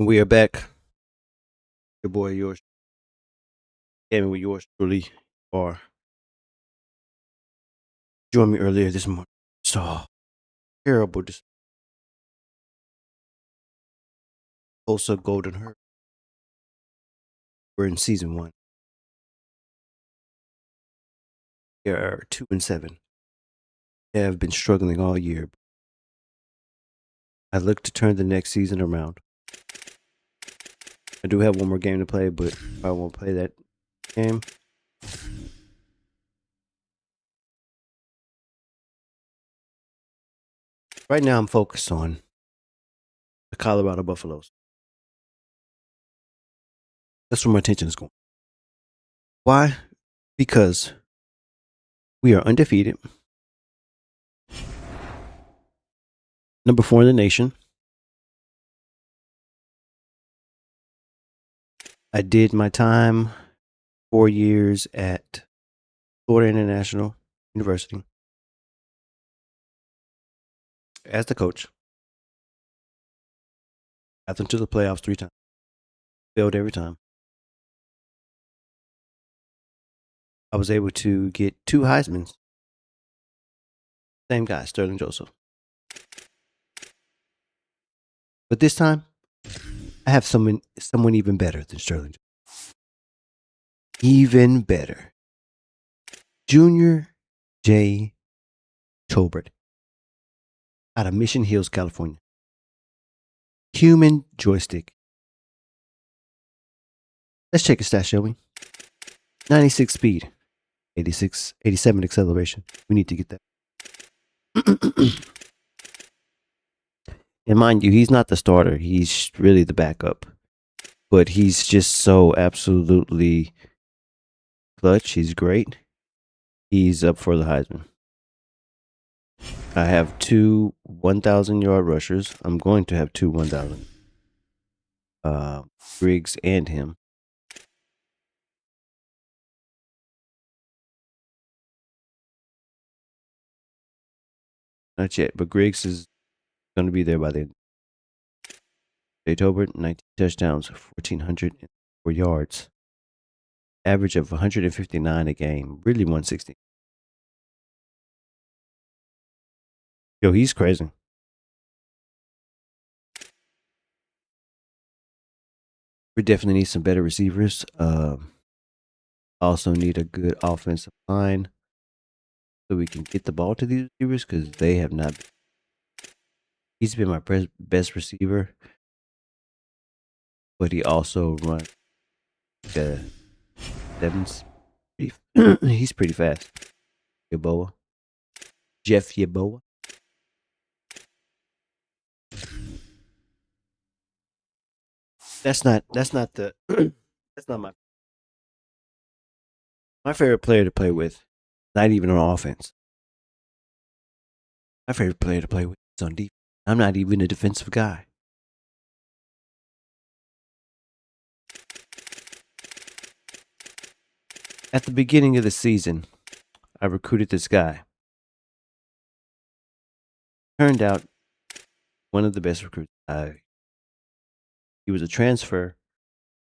We are back. Your boy, yours, came with yours truly, or joined me earlier this morning. So terrible. This also Golden Hurt. We're in season one. They are 2-7. They have been struggling all year. I look to turn the next season around. I do have one more game to play, but I won't play that game. Right now, I'm focused on the Colorado Buffaloes. That's where my attention is going. Why? Because we are undefeated, number 4 in the nation. I did my time 4 years at Florida International University as the coach. Got them to the playoffs 3 times. Failed every time. I was able to get 2 Heismans. Same guy, Sterling Joseph. But this time, I have someone even better than Sterling. Even better. Junior J. Tolbert out of Mission Hills, California. Human joystick. Let's check his stats, shall we? 96 speed. 87 acceleration. We need to get that. And mind you, he's not the starter. He's really the backup. But he's just so absolutely clutch. He's great. He's up for the Heisman. I have 2 1,000-yard rushers. I'm going to have 2 1,000. Griggs and him. Not yet, but Griggs is going to be there by the end. Jay Tolbert, 19 touchdowns, 1,404 yards. Average of 159 a game. Really 160. Yo, he's crazy. We definitely need some better receivers. Also need a good offensive line so we can get the ball to these receivers because they have not. He's been my best receiver, but he also runs sevens. He's pretty fast. Yeboah. Jeff Yeboah. That's not the that's not my favorite player to play with. Not even on offense. My favorite player to play with is on defense. I'm not even a defensive guy. At the beginning of the season, I recruited this guy. Turned out one of the best recruits. He was a transfer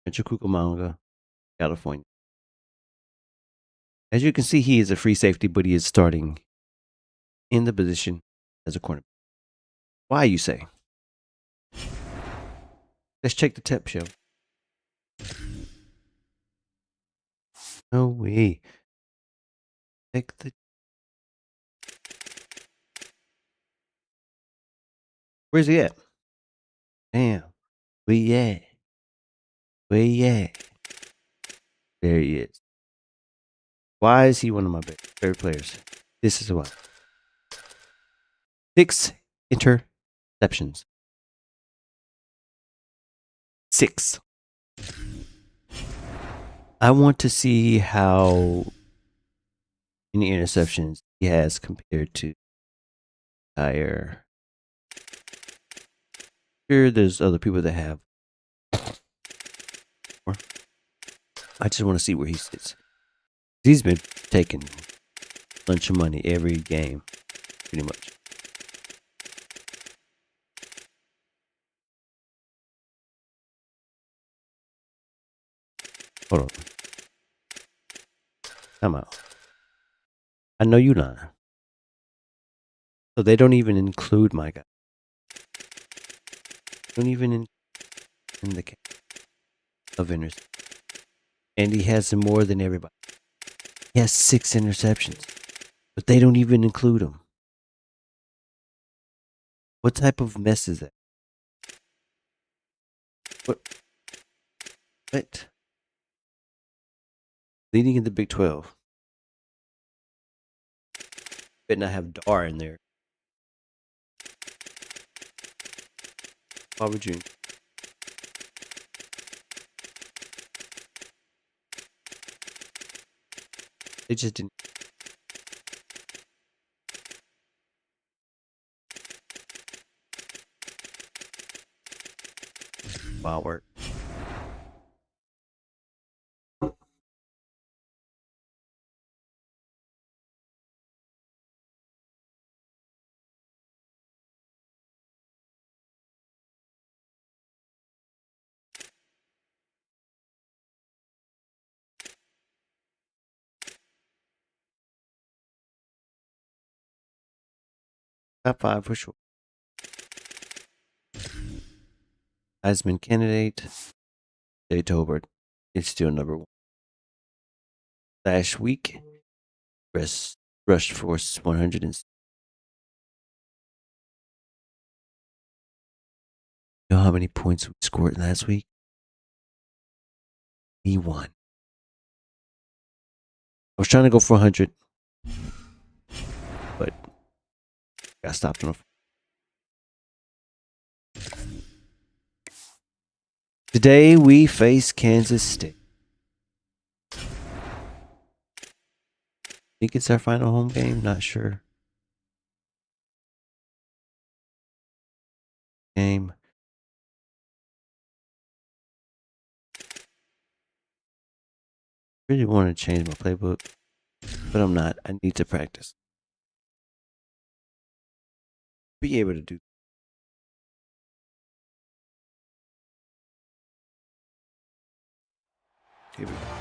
in Cucamonga, California. As you can see, he is a free safety, but he is starting in the position as a cornerback. Why, you say? Let's check the tip show. No way. Check the. Where's he at? Damn. Where he at? Where he at? There he is. Why is he one of my favorite players? This is why. 6 interceptions. 6. I want to see how many interceptions he has compared to entire. Sure, there's other people that have. I just want to see where he sits. He's been taking a bunch of money every game, pretty much. Hold on. Come out. I know you lying. So they don't even include my guy. Don't even in the case of interceptions. And he has more than everybody. He has 6 interceptions. But they don't even include him. What type of mess is that? What? Leading in the Big 12. Better not have Dar in there. Why would you? They just didn't. Wow, work. Top 5 for sure. Heisman candidate, Jay Tolbert is still number 1. Last week, rushed for 100. You know how many points we scored last week? He won. I was trying to go for 100, but got stopped on a. Today we face Kansas State. I think it's our final home game. Not sure. Game. Really want to change my playbook, but I'm not. I need to practice. Be able to do.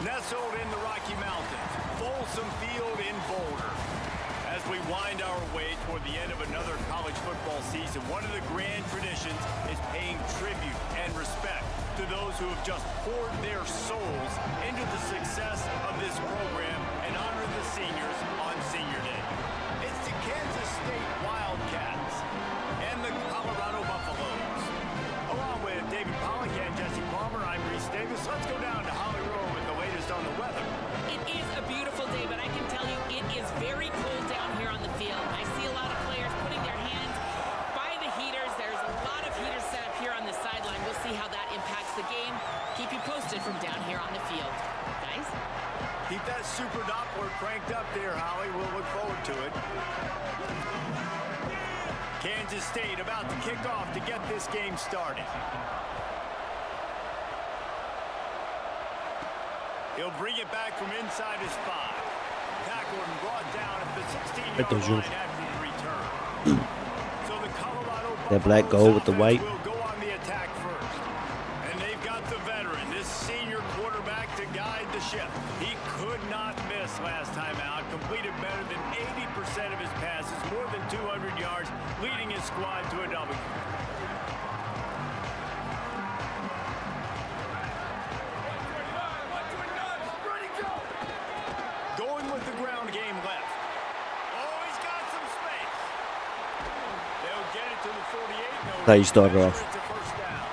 Nestled in the Rocky Mountains, Folsom Field in Boulder. As we wind our way toward the end of another college football season, one of the grand traditions is paying tribute and respect to those who have just poured their souls into the success of this program and honor the seniors on Senior Day. It's the Kansas State Wildcats and the Colorado Buffaloes. Along with David Pollock and Jesse Palmer, I'm Reese Davis. Let's go down to Holly Rowe with the latest on the weather. It is a beautiful day, but I can tell you it is very cold down here on the field. I see a lot of players putting their hands by the heaters. There's a lot of heaters set up here on the sideline. We'll see how that impacts the game. Keep you posted from down here on the field. Guys? Keep that super Doppler cranked up there, Holly. We'll look forward to it. Kansas State about to kick off to get this game started. He'll bring it back from inside his 5. Tackled and brought down at the 16-yard line after the return. So the Colorado that black gold with the white. will go on the attack first. And they've got the veteran, this senior quarterback, to guide the ship. He could not miss last time out. Completed better than 80% of his passes, more than 200 yards, leading his squad to a W. Going with the ground game left. Oh, he's got some space. They'll get it to the 48. No, That's how you start her off. it's a first down.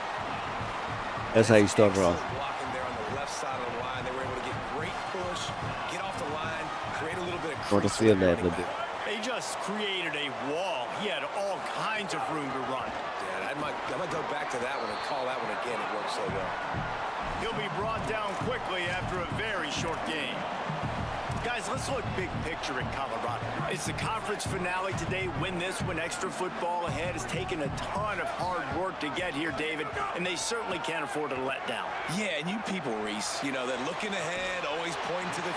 That's how you start her off. Blocking there on the left side of the line. They were able to get great push, get off the line, create a little bit of Or the crease field for the that running little bit. back. They just created a wall. He had all kinds of room to run. Yeah, I might go back to that one and call that one again. It worked so well. He'll be brought down quickly after a very short game. Guys, let's look big picture in Colorado. It's the conference finale today. Win this one. Extra football ahead. Has taken a ton of hard work to get here, David, and they certainly can't afford to let down. Yeah, and you people, Reese, that looking ahead, always pointing to the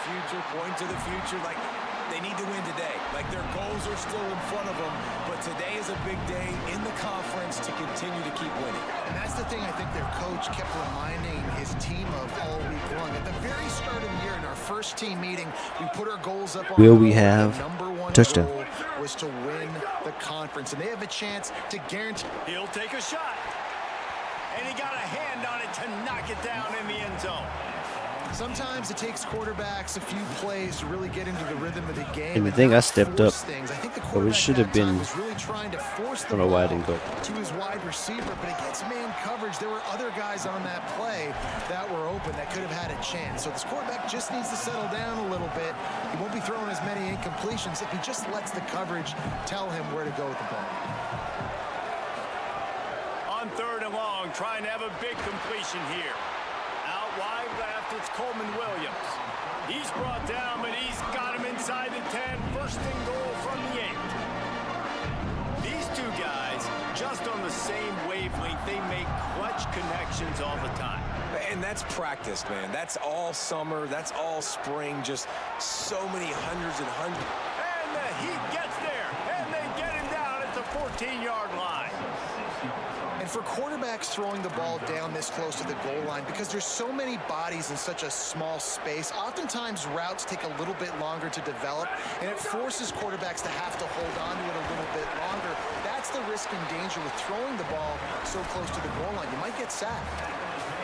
future, like they need to win today. Like their goals games are still in front of them, but today is a big day in the conference to continue to keep winning. And that's the thing I think their coach kept reminding his team of all week long. At the very start of the year, in our first team meeting, we put our goals up on Will we the board. have The number one touchdown? goal was to win the conference, and they have a chance to guarantee. He'll take a shot. And he got a hand on it to knock it down in the end zone. Sometimes it takes quarterbacks a few plays to really get into the rhythm of the game. And the thing, I not stepped force up. things. I think the But it quarterback should have that time been- was really trying to force the I don't know why I ball didn't go. to his wide receiver, but against man coverage, there were other guys on that play that were open that could have had a chance. So this quarterback just needs to settle down a little bit. He won't be throwing as many incompletions if he just lets the coverage tell him where to go with the ball. On 3rd and long, trying to have a big completion here. Out wide left, it's Coleman Williams. He's brought down, but he's got him inside the 10. First and goal from the 8. These two guys, just on the same wavelength, they make clutch connections all the time. And that's practice, man. That's all summer. That's all spring. Just so many hundreds and hundreds. And the Heat gets there, and they get him down at the 14-yard line. And for quarterbacks throwing the ball down this close to the goal line, because there's so many bodies in such a small space, oftentimes routes take a little bit longer to develop, and it forces quarterbacks to have to hold on to it a little bit longer. That's the risk and danger with throwing the ball so close to the goal line. You might get sacked.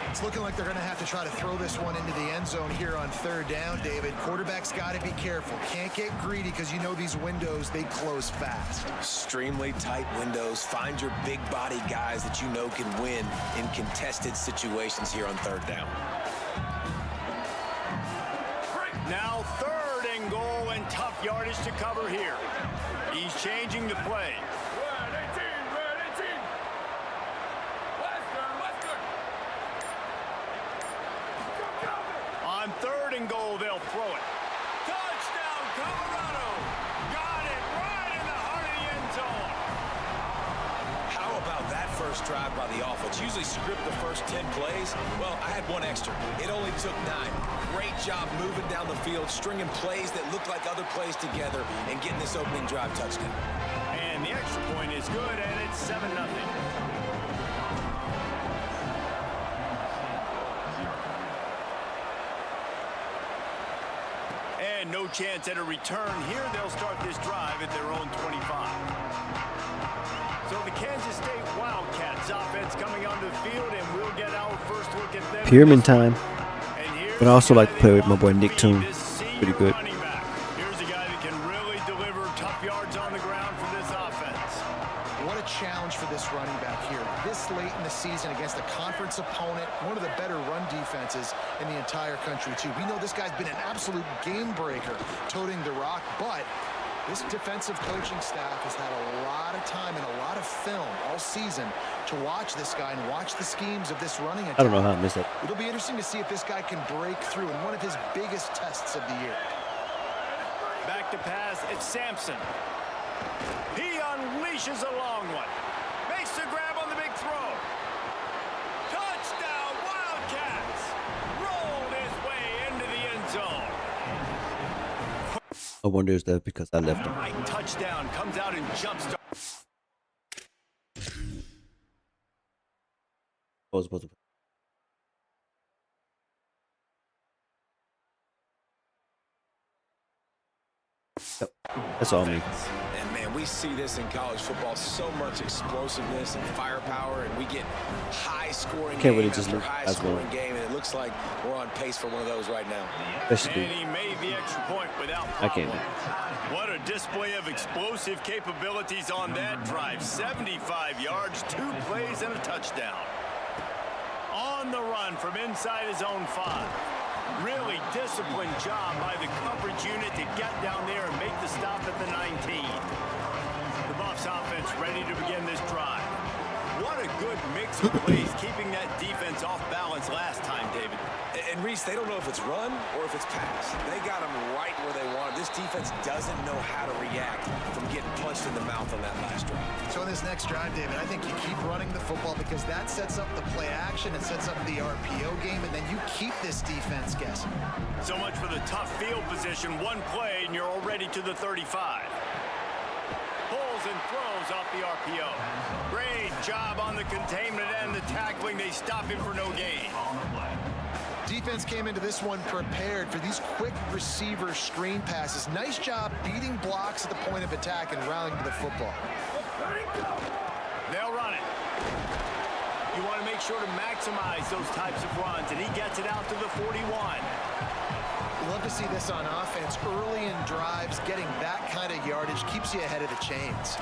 It's looking like they're going to have to try to throw this one into the end zone here on 3rd down, David. Quarterback's got to be careful. Can't get greedy because you know these windows, they close fast. Extremely tight windows. Find your big body guys that you know can win in contested situations here on 3rd down. Now 3rd and goal and tough yardage to cover here. He's changing the play. On 3rd and goal, they'll throw it. Touchdown, Colorado! Got it right in the heart of the end zone. How about that first drive by the offense? Usually script the first 10 plays. Well, I had one extra. It only took 9. Great job moving down the field, stringing plays that look like other plays together, and getting this opening drive touchdown. And the extra point is good, and it's 7-0. And no chance at a return here. They'll start this drive at their own 25. So the Kansas State Wildcats offense coming onto the field, and we'll get our first look at them. Pyramid time. And here's But I also the like guy to play they with my boy want Nick to Toon. be, this senior Pretty good. running back. Here's a guy that can really deliver tough yards on the ground for this offense. What a challenge for this running back here. This late in the season against a conference opponent, one of the better run defenses in the entire country, too. We know this guy's been an absolute game breaker toting the rock, but this defensive coaching staff has had a lot of time and a lot of film all season to watch this guy and watch the schemes of this running attack. I don't know how I missed that. It'll be interesting to see if this guy can break through in one of his biggest tests of the year. Back to pass, it's Sampson. He unleashes a long one. Makes the grab on the big throw. Touchdown, Wildcats! Rolled his way into the end zone. I wonder is that because I left him. Right touchdown, comes out and jumps. I was supposed to. Yep. That's all me. And man, we see this in college football, so much explosiveness and firepower, and we get high-scoring Can't game really just after look as high-scoring well. game, and it looks like we're on pace for one of those right now. Especially, And he made the extra point without I problem. can't. What a display of explosive capabilities on that drive. 75 yards, 2 plays, and a touchdown. On the run from inside his own 5. Really disciplined job by the coverage unit to get down there and make the stop at the 19. The Buffs offense ready to begin this drive. What a good mix of plays, keeping that defense off balance last time, David. And Reese, they don't know if it's run or if it's pass. They got them right where they want. This defense doesn't know how to react from getting punched in the mouth on that last drive. So in this next drive, David, I think you keep running the football because that sets up the play action, it sets up the RPO game, and then you keep this defense guessing. So much for the tough field position. One play, and you're already to the 35. tackles and throws off the RPO. Great job on the containment and the tackling. They stop him for no gain. Defense came into this one prepared for these quick receiver screen passes. Nice job beating blocks at the point of attack and rallying to the football. They'll run it. You want to make sure to maximize those types of runs, and he gets it out to the 41. Love to see this on offense. Early in drives, getting that kind of yardage keeps you ahead of the chains.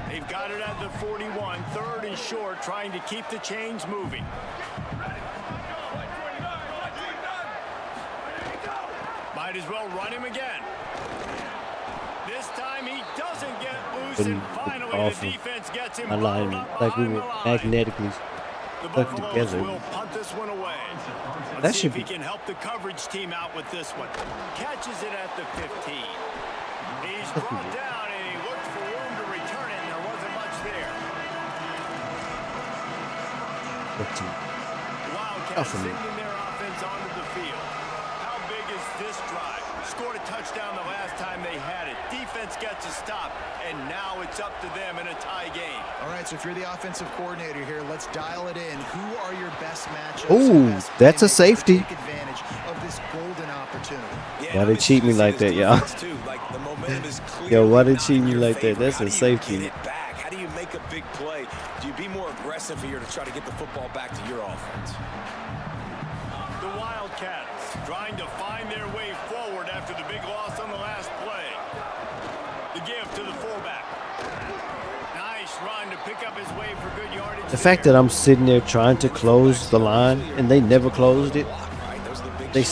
They've got it at the 41, third and short, trying to keep the chains moving. Might as well run him again. This time he doesn't get loose, and finally the defense gets him alignment, like we were magnetically the stuck Buffaloes together. will punt this one away. That Let's see should if he be- can help the coverage team out with this one. Catches it at the 15. He's brought down, and he looked for room to return it, and there wasn't much there. Wildcats sending their offense onto the field. How big is this drive? Scored a touchdown the last time they had it. Defense gets a stop, and now it's up to them in a tie game. All right, so if you're the offensive coordinator here, let's dial it in. Who are your best matchups? Ooh, best that's a playmakers to safety. Take advantage of this golden opportunity. Yeah, Why they cheat me like that, y'all? Yo, why they cheat me like that? That's a safety. Get it back? How do you make a big play? Do you be more aggressive here to try to get the football back to your offense? The Wildcats trying to find their way forward after the big loss on the last play. The give to the fullback. Nice run to pick up his way for good yardage. The fact that I'm sitting there trying to close the line and they never closed it, they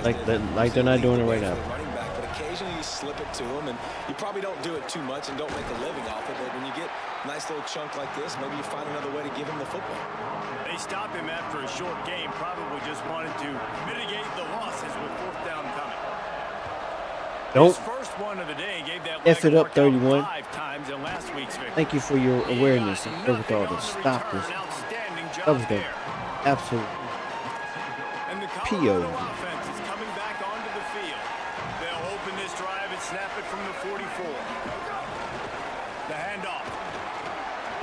like they're not doing it right now. Running back, but occasionally you slip it to him, and you probably don't do it too much and don't make a living off it. But when you get a nice little chunk like this, maybe you find another way to give him the football. They stop him after a short game. Probably just wanted to mitigate the losses with fourth down coming. Don't His first one of the day gave that F leg it up, work out 31. 5 times in last week's victory. thank you for your awareness and Nothing all on this. the Stop return. this. Outstanding job That was good. there. Absolutely. And the PO. Colorado offense is coming back onto the field. They'll open this drive and snap it from the 44. The handoff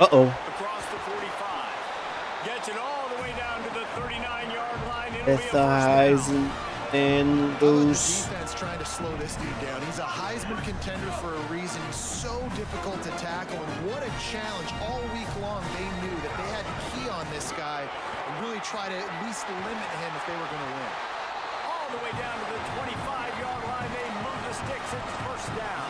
Uh-oh. across the 45. Gets it all the way down to the 39-yard line. It'll be a That's first the down. Heisen and How about the those. defense trying to slow this dude down? He's a Heisman contender for a reason. He's so difficult to tackle, and what a challenge. All week long, they knew that they had to key on this guy and really try to at least limit him if they were going to win. All the way down to the 25-yard line. They move the sticks. It's first down.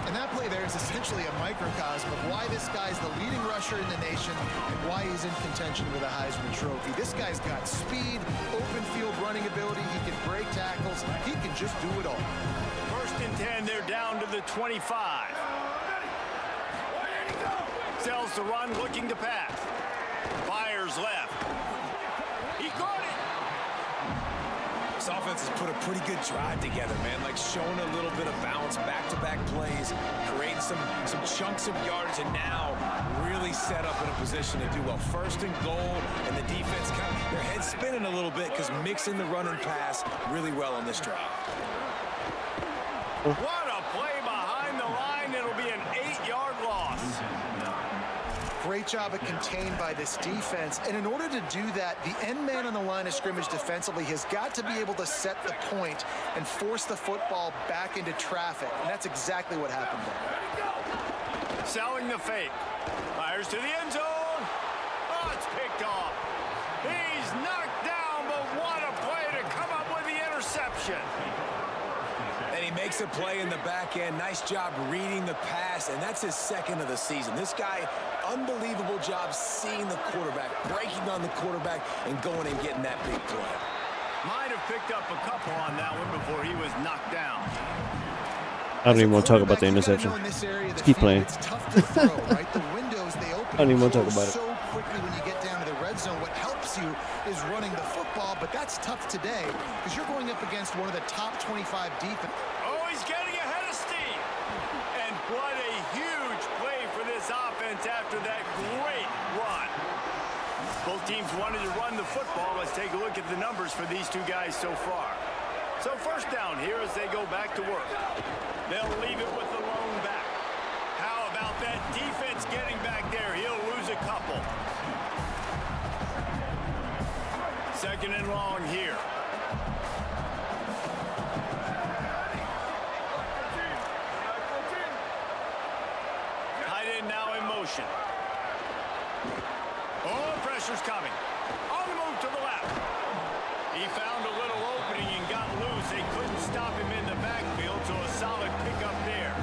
And that play there is essentially a microcosm of why this guy's the leading rusher in the nation and why he's in contention with a Heisman Trophy. This guy's got speed, open field running ability. He can break tackles. He can just do it all. First and 10, they're down to the 25. Sells the run, looking to pass. Fires left. He caught it. This offense has put a pretty good drive together, man. Like showing a little bit of balance, back-to-back plays, creating some chunks of yardage, and now really set up in a position to do well. First and goal, and the defense their head's spinning a little bit because mixing the run and pass really well on this drive. What a play behind the line. It'll be an 8-yard loss. Great job at contained by this defense. And in order to do that, the end man on the line of scrimmage defensively has got to be able to set the point and force the football back into traffic. And that's exactly what happened there. Selling the fake. Fires to the end zone. Oh, it's picked off. He's knocked down, but what a play to come up with the interception. And he makes a play in the back end. Nice job reading the pass, and that's his second of the season. This guy, unbelievable job seeing the quarterback, breaking on the quarterback, and going and getting that big play. Might have picked up a couple on that one before he was knocked down. I don't even want to talk about the interception. Let's keep playing. It's tough to throw, right? The windows, they open I don't even want to talk close about it. so quickly when you get down to the red zone. What helps you is running the football, but that's tough today because you're going up against one of the top 25 defense. Oh, he's getting ahead of steam. And what a huge play for this offense after that great run. Both teams wanted to run the football. Let's take a look at the numbers for these two guys so far. So first down here as they go back to work. They'll leave it with the lone back. How about that defense getting back there? He'll lose a couple. Second and long here. Tight end now in motion. Oh, pressure's coming. On the move to the left. He found a little opening and got loose. They couldn't stop him in the backfield, so a solid pickup there.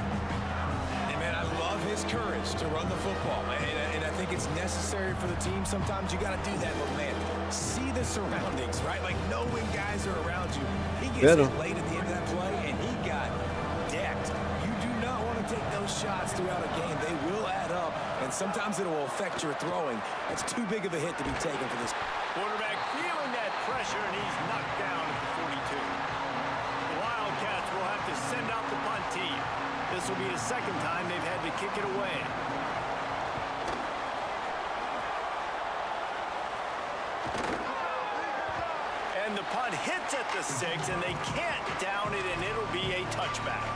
And, man, I love his courage to run the football. And I think it's necessary for the team. Sometimes you got to do that, but, man, see the surroundings, right? Like, know when guys are around you. He gets it late at the end of that play, and he got decked. You do not want to take those shots throughout a game. They will add up, and sometimes it will affect your throwing. That's too big of a hit to be taken for this. Quarterback feeling that pressure, and he's knocked down at the 42. The Wildcats will have to send out the punt team. This will be the second time they've had to kick it away. And the punt hits at the 6, and they can't down it, and it'll be a touchback.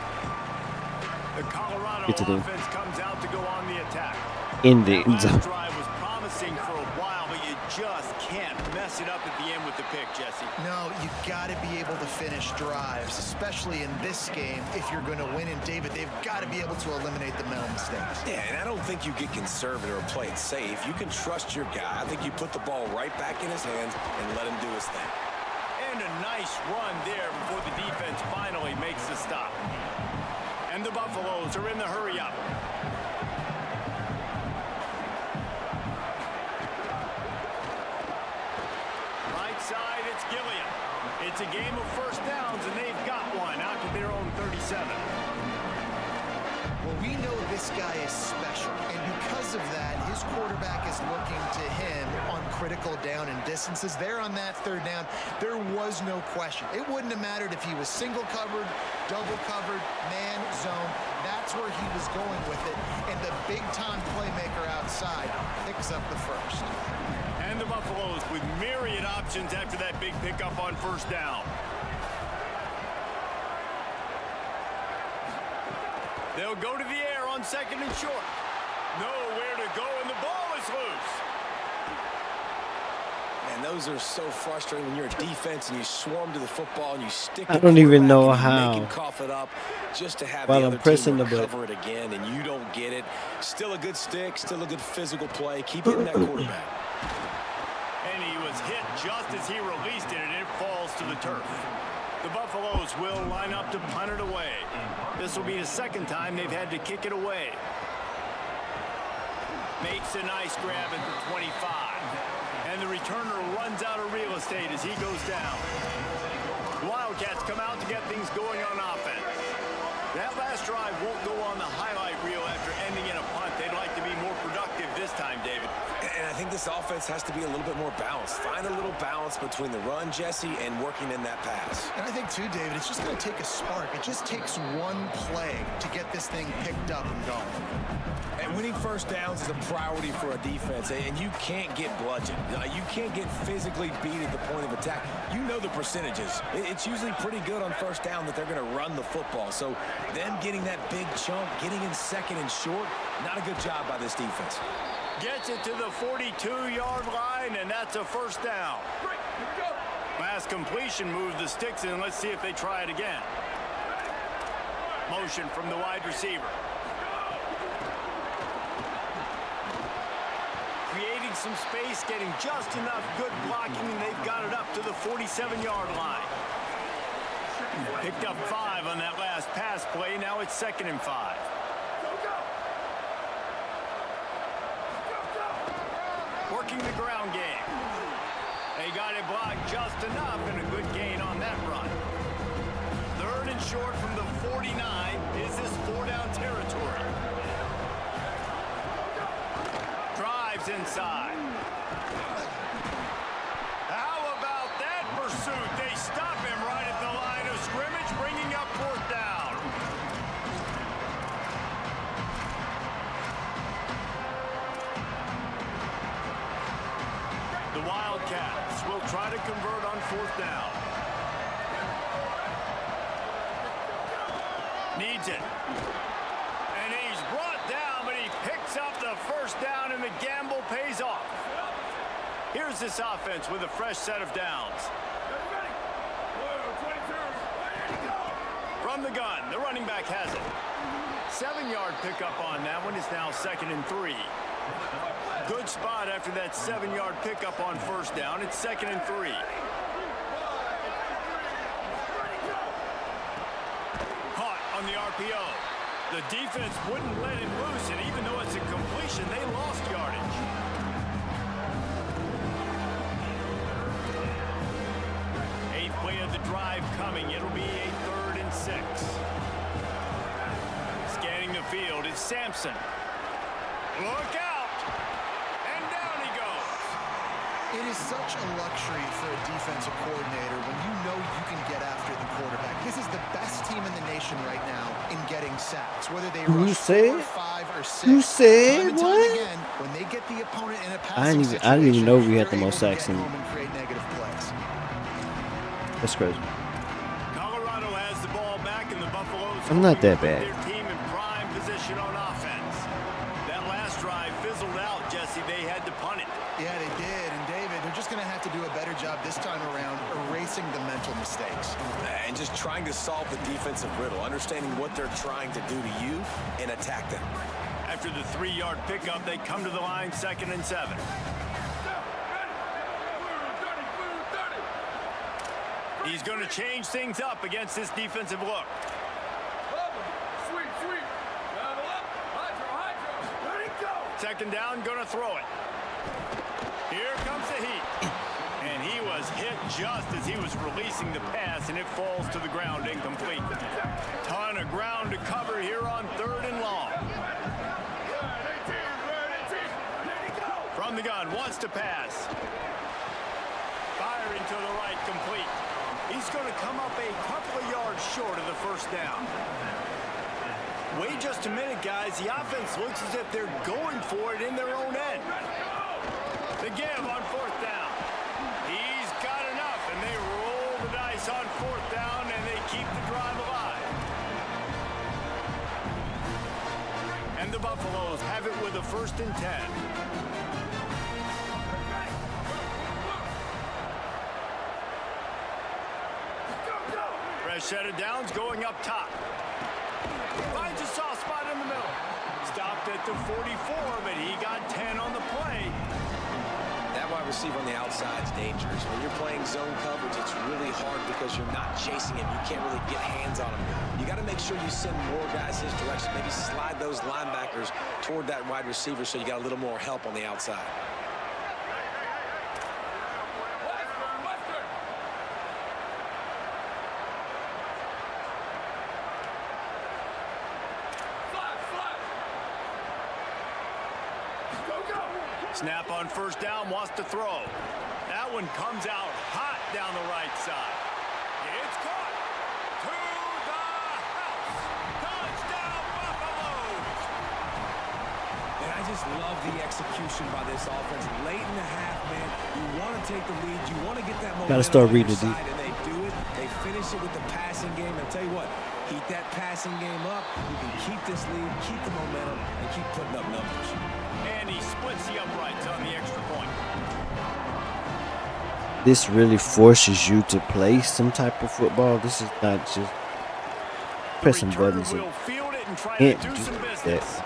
The Colorado offense comes out to go on the attack. In the end zone. That last drive was promising for a while, but you just can't mess it up at the end with the pick, Jesse. No, you got to be able to finish drives, especially in this game. If you're going to win, and David, they've got to be able to eliminate the mental mistakes. Yeah, and I don't think you get conservative or play it safe. You can trust your guy. I think you put the ball right back in his hands and let him do his thing. And a nice run there before the defense finally makes the stop. And the Buffaloes are in the hurry-up. Right side, it's Gilliam. It's a game of first downs, and they've got one out to their own 37. Well, we know this guy is special, and because of that, his quarterback is looking to him on critical down and distances. There on that third down, there was no question. It wouldn't have mattered if he was single covered, double covered, man, zone. That's where he was going with it, and the big-time playmaker outside picks up the first. And the Buffaloes with myriad options after that big pickup on first down. They'll go to the air on second and short. Nowhere to go, and the ball is loose. Man, those are so frustrating when you're a defense and you swarm to the football and you stick. I don't even know and how. Make him cough it up just to have While the I'm other pressing team the recover it again, and you don't get it. Still a good stick, still a good physical play. Keep hitting that quarterback. And he was hit just as he released it, and it falls to the turf. The Buffaloes will line up to punt it away. This will be the second time they've had to kick it away. Makes a nice grab at the 25. And the returner runs out of real estate as he goes down. The Wildcats come out to get things going on offense. That last drive won't go on the highlight reel after ending in a punt. They'd like to be more productive this time, David. And I think this offense has to be a little bit more balanced. Find a little balance between the run, Jesse, and working in that pass. And I think, too, David, it's just going to take a spark. It just takes one play to get this thing picked up and going. And winning first downs is a priority for a defense, and you can't get bludgeoned. You can't get physically beat at the point of attack. You know the percentages. It's usually pretty good on first down that they're going to run the football. So them getting that big chunk, getting in second and short, not a good job by this defense. Gets it to the 42-yard line, and that's a first down. Last completion moved the sticks in. Let's see if they try it again. Motion from the wide receiver. Creating some space, getting just enough good blocking, and they've got it up to the 47-yard line. Picked up 5 on that last pass play. Now it's 2nd and 5. Working the ground game. They got it blocked just enough, and a good gain on that run. 3rd and short from the 49. Is this 4-down territory? Drives inside. How about that pursuit? They stop him right at the line of scrimmage, bringing up 4th down. The Wildcats will try to convert on 4th down. Needs it. And he's brought down, but he picks up the first down, and the gamble pays off. Here's this offense with a fresh set of downs. From the gun, the running back has it. 7-yard pickup on that one. Is now 2nd and 3. Good spot after that 7-yard pickup on first down. It's 2nd and 3. Caught on the RPO. The defense wouldn't let him loose, and even though it's a completion, they lost yardage. Eighth play of the drive coming. It'll be a 3rd and 6. Scanning the field, it's Sampson. Look out! And down he goes. It is such a luxury for a defensive coordinator when you know you can get after the quarterback. This is the best team in the nation right now in getting sacks, whether they rush 4, 5, or 6. You said time and time what? again, when they get the opponent in a I passing didn't even know we had the they're most able to sacks get in. home and create negative plays. That's crazy. Colorado has the ball back, and the Buffaloes I'm not that put bad. their team in prime position on offense. That last drive fizzled out, Jesse. They had to punt it. Yeah, they did. And David, they're just going to have to do a better job this time around erasing the mental mistakes. And just trying to solve the defensive riddle, understanding what they're trying to do to you and attack them. After the 3-yard pickup, they come to the line 2nd and 7. He's going to change things up against this defensive look. Second down, going to throw it. Here comes the heat. And he was hit just as he was releasing the pass, and it falls to the ground incomplete. Ton of ground to cover here on 3rd and long. From the gun, wants to pass. Firing to the right, complete. He's going to come up a couple of yards short of the first down. Wait just a minute, guys. The offense looks as if they're going for it in their own end. The give on 4th down. He's got enough, and they roll the dice on 4th down, and they keep the drive alive. And the Buffaloes have it with a 1st and 10. Fresh set of downs going up top. Finds a soft spot in the middle. Stopped at the 44, but he got 10 on the play. That wide receiver on the outside is dangerous. When you're playing zone coverage, it's really hard because you're not chasing him. You can't really get hands on him. You got to make sure you send more guys his direction. Maybe slide those linebackers toward that wide receiver so you got a little more help on the outside. Snap on first down, wants to throw. That one comes out hot down the right side. It's caught. To the house. Touchdown, Buffaloes. And I just love the execution by this offense. Late in the half, man, you want to take the lead. You want to get that momentum. Gotta start on reading your the deep. side, and they do it. They finish it with the passing game. And tell you what, keep that passing game up. You can keep this lead, keep the momentum, and keep putting up numbers. And he splits the uprights on the extra point. This really forces you to play some type of football. This is not just pressing buttons and can't do that.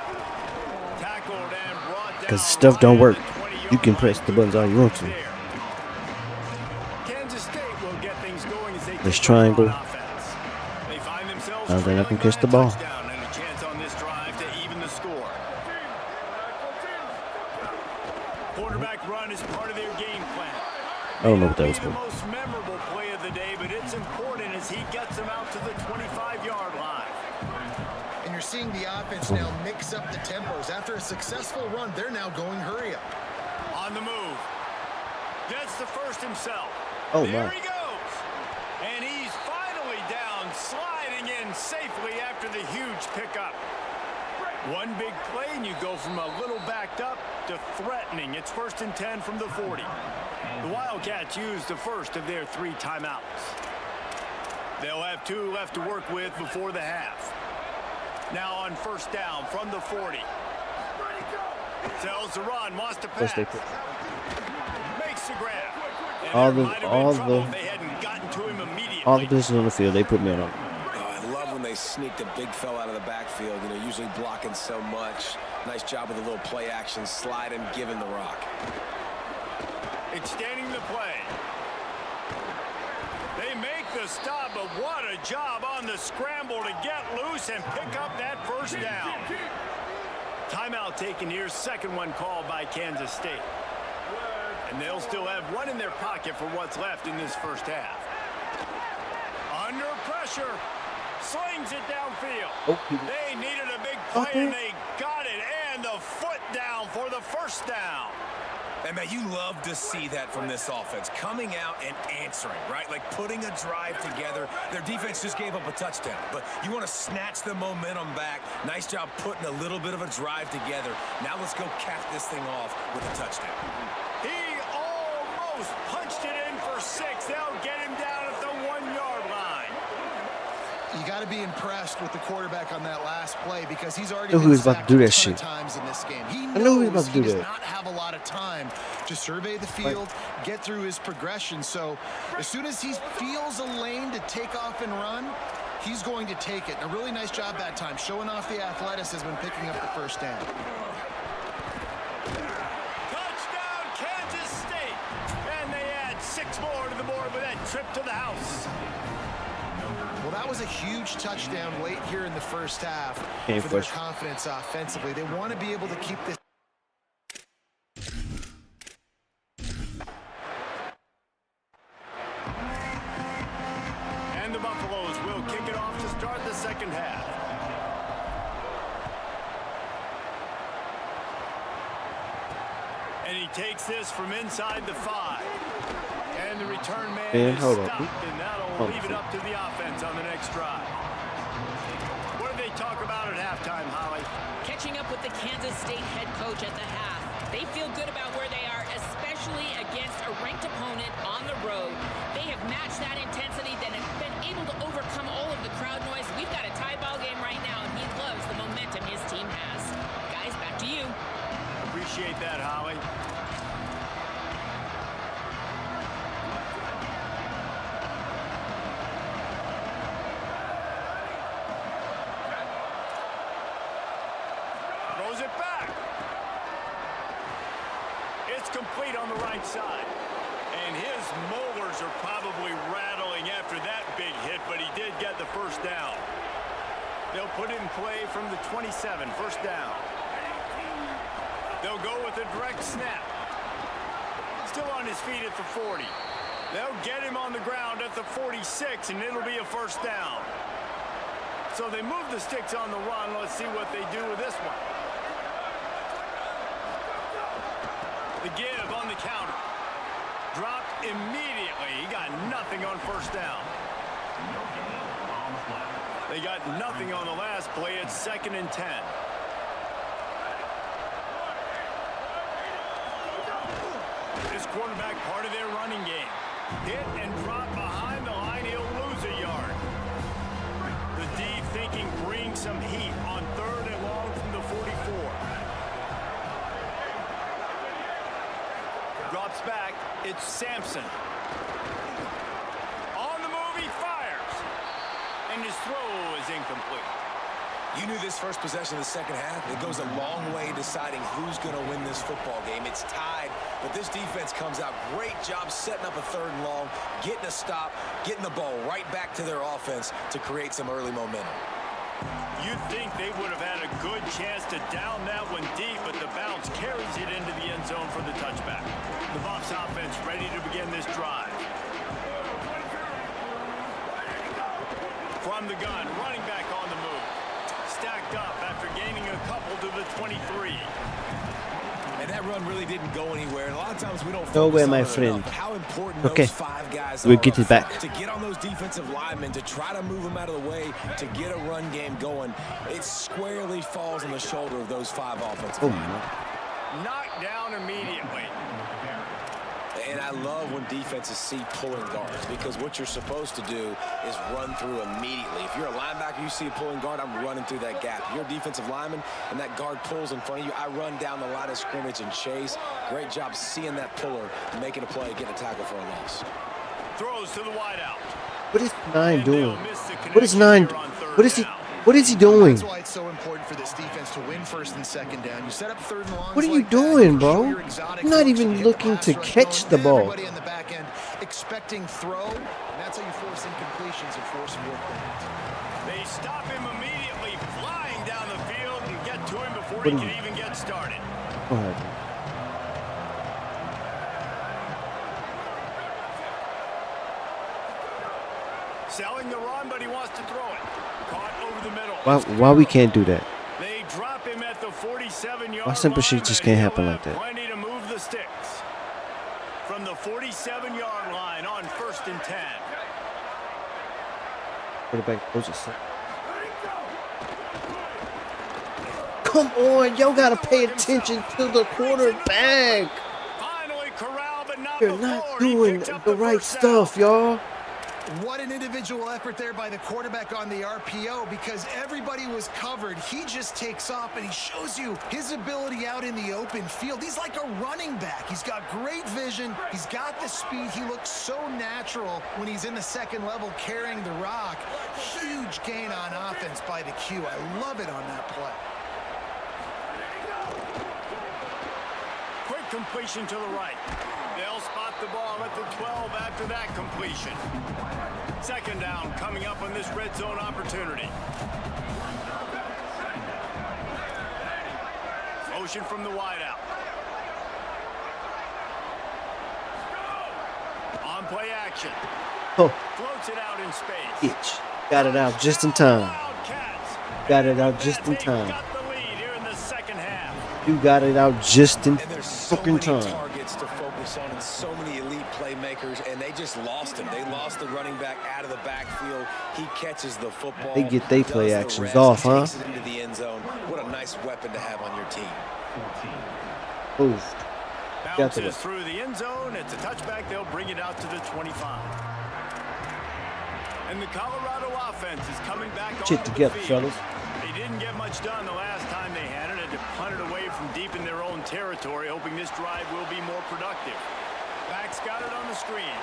Because stuff don't work. You can press the buttons all you want to. Kansas State will get things going as they This kick triangle. off on offense. They find themselves Now then I can trailing catch by the a ball. touchdown and a chance on this drive to even the score. Quarterback run is part of their game plan. I don't know what that May was not be for. the most memorable play of the day, but it's important as he gets them out to the 25-yard line. And you're seeing the offense now mix up the tempos. After a successful run, they're now going hurry up. On the move. Gets the first himself. Oh, there my. he goes. And he's finally down, sliding in safely after the huge pickup. One big play, and you go from a little backed up to threatening. It's 1st and 10 from the 40. The Wildcats use the first of their 3 timeouts. They'll have 2 left to work with before the half. Now on first down from the 40. Tells the run, wants to pass. Makes the grab. And all the positions on the field, they put me on. I love when they sneak the big fella out of the backfield. You know, usually blocking so much. Nice job with a little play action, sliding, giving the rock. Extending the play. They make the stop, but what a job on the scramble to get loose and pick up that first down. Timeout taken here, second one called by Kansas State. And they'll still have one in their pocket for what's left in this first half. Under pressure, slings it downfield. They needed a big play, and they got it, and the foot down for the first down. And, man, you love to see that from this offense, coming out and answering, right? Like putting a drive together. Their defense just gave up a touchdown, but you want to snatch the momentum back. Nice job putting a little bit of a drive together. Now let's go cap this thing off with a touchdown. He almost punched it in for 6. They'll get him down at the 1-yard line. You got to be impressed with the quarterback on that last play because he's already been sacked a ton of times in this game. He knows he does not have a lot of time to survey the field, get through his progression. So as soon as he feels a lane to take off and run, he's going to take it. And a really nice job that time, showing off the athleticism and picking up the first down. Touchdown, Kansas State. And they add 6 more to the board with that trip to the house. Well, that was a huge touchdown late here in the first half for their confidence offensively. They want to be able to keep this. And the Buffaloes will kick it off to start the second half. And he takes this from inside the 5. And the return man is stopped, and that'll leave it up to the offense on the next drive. What did they talk about at halftime, Holly? Catching up with the Kansas State head coach at the half. They feel good about where they are, especially against a ranked opponent on the road. They have matched that intensity, then have been able to overcome all of the crowd noise. We've got a tie ball game right now, and he loves the momentum his team has. Guys, back to you. Appreciate that, Holly. Throws it back. It's complete on the right side. And his molars are probably rattling after that big hit, but he did get the first down. They'll put it in play from the 27, first down. They'll go with a direct snap. Still on his feet at the 40. They'll get him on the ground at the 46, and it'll be a first down. So they move the sticks on the run. Let's see what they do with this one. The give on the counter. Dropped immediately. He got nothing on first down. They got nothing on the last play. It's 2nd and 10. This quarterback part of their running game. Hit and drop behind the line. He'll lose a yard. The D thinking bring some heat on 3rd and long from the 44. Drops back. It's Sampson. On the move, he fires. And his throw is incomplete. You knew this first possession of the second half. It goes a long way deciding who's going to win this football game. It's tied, but this defense comes out. Great job setting up a 3rd and long, getting a stop, getting the ball right back to their offense to create some early momentum. You'd think they would have had a good chance to down that one deep, but the bounce carries it into the end zone for the touchback. The Buffs offense ready to begin this drive. From the gun, running back on the move. Stacked up after gaining a couple to the 23. And that run really didn't go anywhere. And a lot of times we don't focus Nowhere, on my it friend. enough, how important Okay. those 5 guys We'll are get it back. to get on those defensive linemen, to try to move them out of the way, to get a run game going. It squarely falls on the shoulder of those 5 offensive linemen. Knocked down immediately. And I love when defenses see pulling guards, because what you're supposed to do is run through immediately. If you're a linebacker, you see a pulling guard, I'm running through that gap. If you're a defensive lineman and that guard pulls in front of you, I run down the line of scrimmage and chase. Great job seeing that puller, making a play, getting a tackle for a loss. Throws to the wideout. What is 9 doing? What is 9? What is he doing? That's why it's so important for this defense to win first and second down. You set up third and long. What are you doing, bro? You're not even looking to catch the ball. Everybody in the back end expecting throw, and that's how you force incompletions and force fourth downs. They stop him immediately, flying down the field and get to him before he can even get started. Go ahead. Selling the run, but he wants to throw it. Caught over the middle. Why we can't do that? They drop him at the 47-yard Why simple shit line, just but can't he'll happen have like that? Plenty to move the sticks. From the 47-yard line on 1st and 10. Quarterback goes to set. Come on, y'all gotta pay attention to the quarterback. Finally corralled, but not You're before. not He doing picked up the right first down. stuff, y'all. What an individual effort there by the quarterback on the RPO, because everybody was covered. He just takes off and he shows you his ability out in the open field. He's like a running back. He's got great vision. He's got the speed. He looks so natural when he's in the second level carrying the rock. Huge gain on offense by the Q. I love it on that play. Quick completion to the right. They'll spot the ball at the 12 after that completion. Second down coming up on this red zone opportunity. Motion from the wideout. On play action. Oh, Floats it out in space. itch. Got it out just in time. Wildcats. Got it out just in They've time. got the lead here in the second half. You got it out just in And there's so fucking many time. targets to focus on and so many elite playmakers, and they just lost him. They lost the running back out of the backfield. He catches the football. They get they play does the actions rest, off, huh? takes it into the end zone. What a nice weapon to have on your team. Move. Got the Bounces through the end zone. It's a touchback. They'll bring it out to the 25. And the Colorado offense is coming back Shit onto together, the field. fellas. They didn't get much done the last time they had it. Had to punt it away from deep in their own territory, hoping this drive will be more productive. Back's got it on the screen.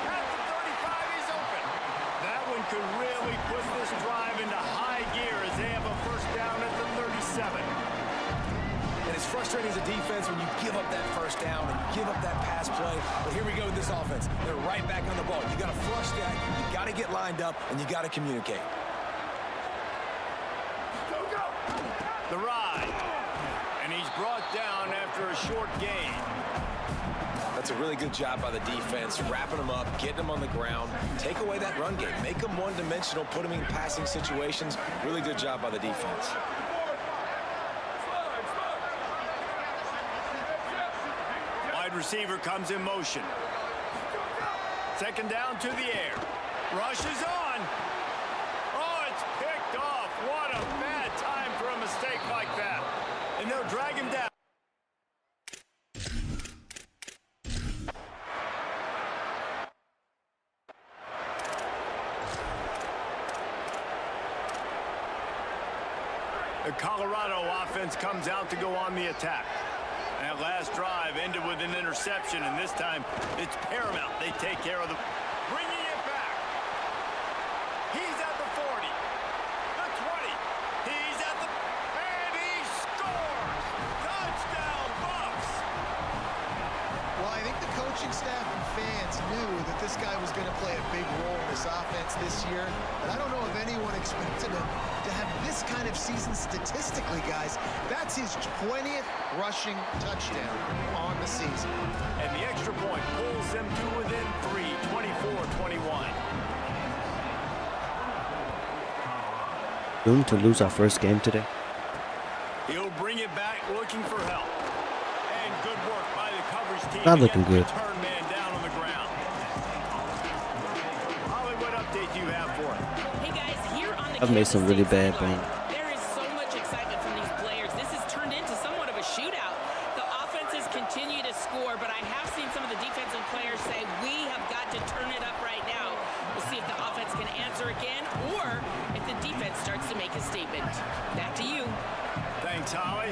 At the 35, he's open. That one could really put this drive into high gear as they have a first down at the 37. And it's frustrating as a defense when you give up that first down and you give up that pass play. But here we go with this offense. They're right back on the ball. You got to flush that. You got to get lined up, and you got to communicate. The ride. And he's brought down after a short gain. That's a really good job by the defense, wrapping them up, getting them on the ground, take away that run game, make them one-dimensional, put them in passing situations. Really good job by the defense. Wide receiver comes in motion. Second down to the air. Rush is on. Oh, it's picked off. What a bad time for a mistake like that. And they'll drag him down. The Colorado offense comes out to go on the attack. That last drive ended with an interception, and this time it's paramount. They take care of the... Bringing it back. He's at the 40. The 20. He's at the... And he scores! Touchdown, Bucks! Well, I think the coaching staff and fans knew that this guy was going to play a big role in this offense this year. But I don't know if anyone expected him to have this kind of season statistically, guys. That's his 20th rushing touchdown on the season. And the extra point pulls them to within 3, 24-21. Doomed to lose our first game today. He'll bring it back looking for help. And good work by the coverage team. Not to looking get the good. return man down on the ground. Holly, what update do you have for it? Hey guys, here on the I've made some Kansas really State bad sideline, things. there is so much excitement from these players. This has turned into somewhat of a shootout. The offenses continue to score, but I have seen some of the defensive defense starts to make a statement. Back to you. Thanks, Holly.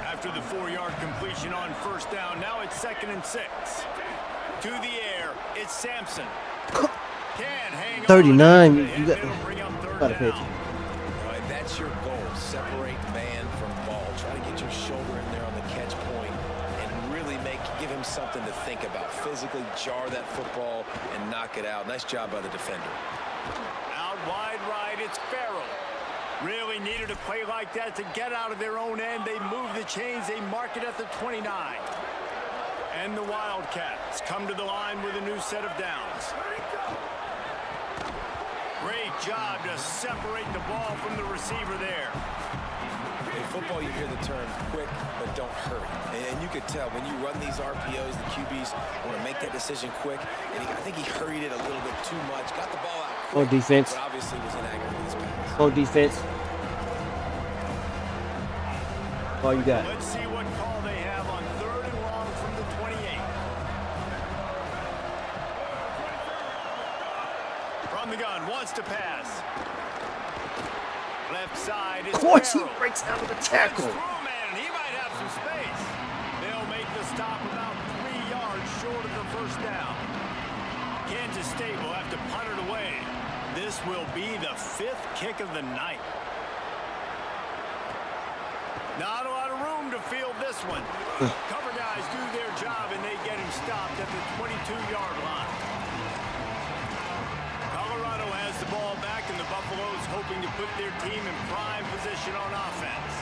After the 4-yard completion on first down, now it's 2nd and 6. To the air, it's Sampson. Can hang 39. On. You got, It'll bring up third gotta pay down. All right, that's your goal. Separate man from ball. Try to get your shoulder in there on the catch point and really give him something to think about. Physically jar that football and knock it out. Nice job by the defender. Out wide right, it's Farrell. Really needed a play like that to get out of their own end. They move the chains. They mark it at the 29. And the Wildcats come to the line with a new set of downs. Great job to separate the ball from the receiver there. In football, you hear the term quick, but don't hurry. And you could tell when you run these RPOs, the QBs want to make that decision quick. And I think he hurried it a little bit too much. Got the ball out quick, on defense. but obviously was inaccurate with his pass. On defense. All you got. Let's see what call they have on 3rd and long from the 28. From the gun, wants to pass. Left side is Of course, he Farrell. breaks out of the tackle. It's through, man. He might have some space. They'll make the stop about 3 yards short of the first down. Kansas State will have to punt it away. This will be the 5th kick of the night. Not a lot of room to field this one. Cover guys do their job, and they get him stopped at the 22-yard line. Colorado has the ball back, and the Buffaloes hoping to put their team in prime position on offense.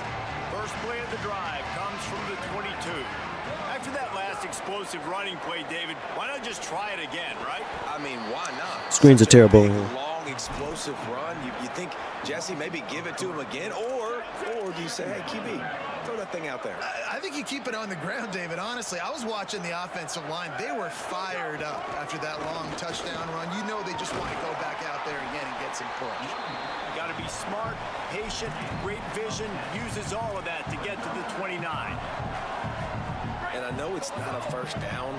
First play of the drive comes from the 22. After that last explosive running play, David, why not just try it again, right? I mean, why not? Screens are terrible. Big, long, explosive run. You think, Jesse, maybe give it to him again? Or do you say, hey, QB, throw that thing out there? I think you keep it on the ground, David. Honestly, I was watching the offensive line. They were fired up after that long touchdown run. You know they just want to go back out there again and get some push. Got to be smart, patient, great vision, uses all of that to get to the 29. And I know it's not a first down,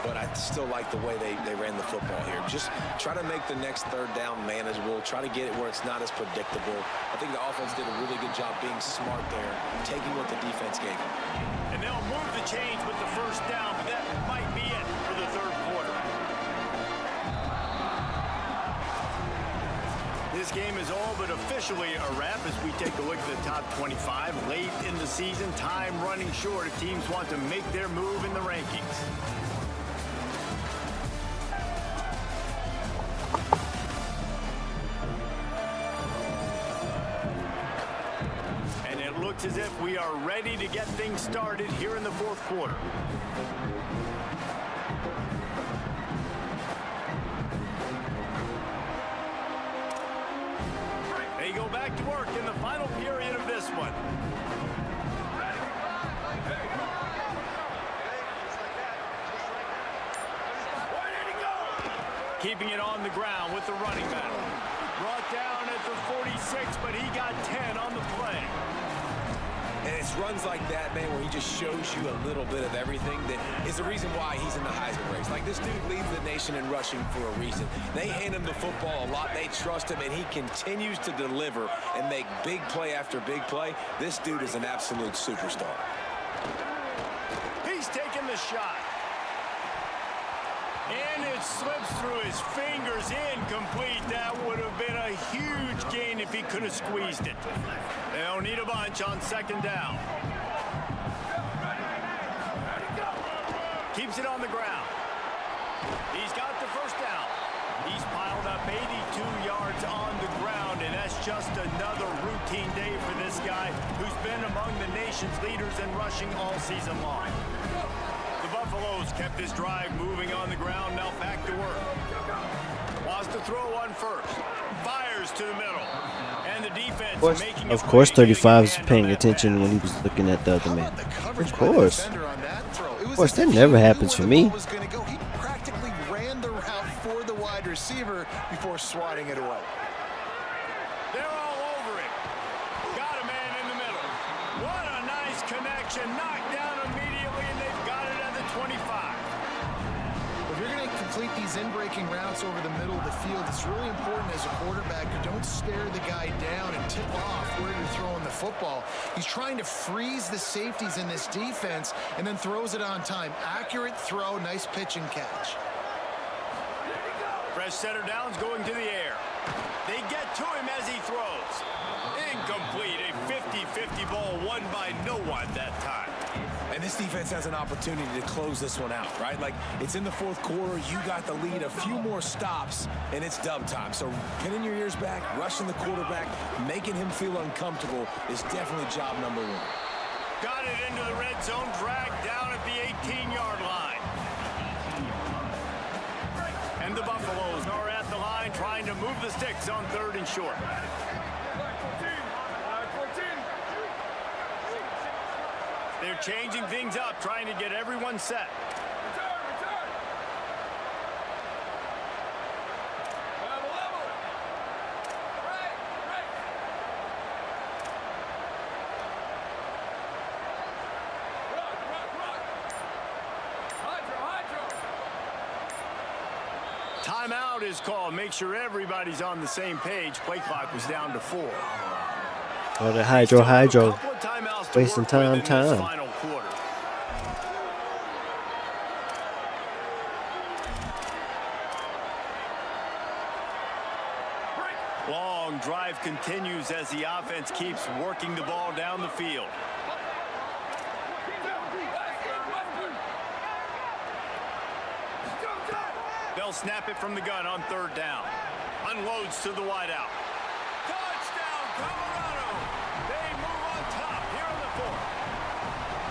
but I still like the way they ran the football here. Just try to make the next 3rd down manageable. Try to get it where it's not as predictable. I think the offense did a really good job being smart there, taking what the defense gave them. And they'll move the chains with the first down, but that might be it for the 3rd quarter. This game is all but officially a wrap as we take a look at the top 25. Late in the season, time running short if teams want to make their move in the rankings. And it looks as if we are ready to get things started here in the 4th quarter. They go back to work in the final period of this one. Keeping it on the ground with the running back. Brought down at the 46, but he got 10 on the play. And it's runs like that, man, where he just shows you a little bit of everything that is the reason why he's in the Heisman race. Like, this dude leads the nation in rushing for a reason. They hand him the football a lot. They trust him, and he continues to deliver and make big play after big play. This dude is an absolute superstar. He's taking the shot. And it slips through his fingers, incomplete. That would have been a huge gain if he could have squeezed it. They'll need a bunch on 2nd down. Keeps it on the ground. He's got the first down. He's piled up 82 yards on the ground, and that's just another routine day for this guy who's been among the nation's leaders in rushing all season long. The Buffaloes kept this drive moving on the ground, now back to work. Wants to throw one first. Fires to the middle. And the defense making Of course 35 is paying attention when he was looking at the other man. Of course. Of course, that never happens for me. He practically ran the route for the wide receiver before swatting it away. They're all over it. Got a man in the middle. What a nice connection. Knocked down immediately, and they've got it at the 25. If you're going to complete these in-breaking routes over the middle of the field, it's really important as a quarterback you don't stare the guy down and tip off where you're throwing the football. He's trying to freeze the safeties in this defense and then throws it on time. Accurate throw, nice pitch and catch. Fresh setter downs going to the air. They get to him as he throws. Incomplete, a 50-50 ball won by no one that time. And this defense has an opportunity to close this one out, right? Like, it's in the fourth quarter, you got the lead, a few more stops, and it's dub time. So pinning your ears back, rushing the quarterback, making him feel uncomfortable is definitely job number one. Got it into the red zone, dragged down at the 18-yard line. And the Buffaloes are at the line trying to move the sticks on 3rd and short. They're changing things up, trying to get everyone set. Timeout is called. Make sure everybody's on the same page. Play clock was down to 4. Oh, the hydro. Wasting time. Long drive continues as the offense keeps working the ball down the field. They'll snap it from the gun on 3rd down. Unloads to the wideout. Touchdown, Colorado! They move on top here in the 4th.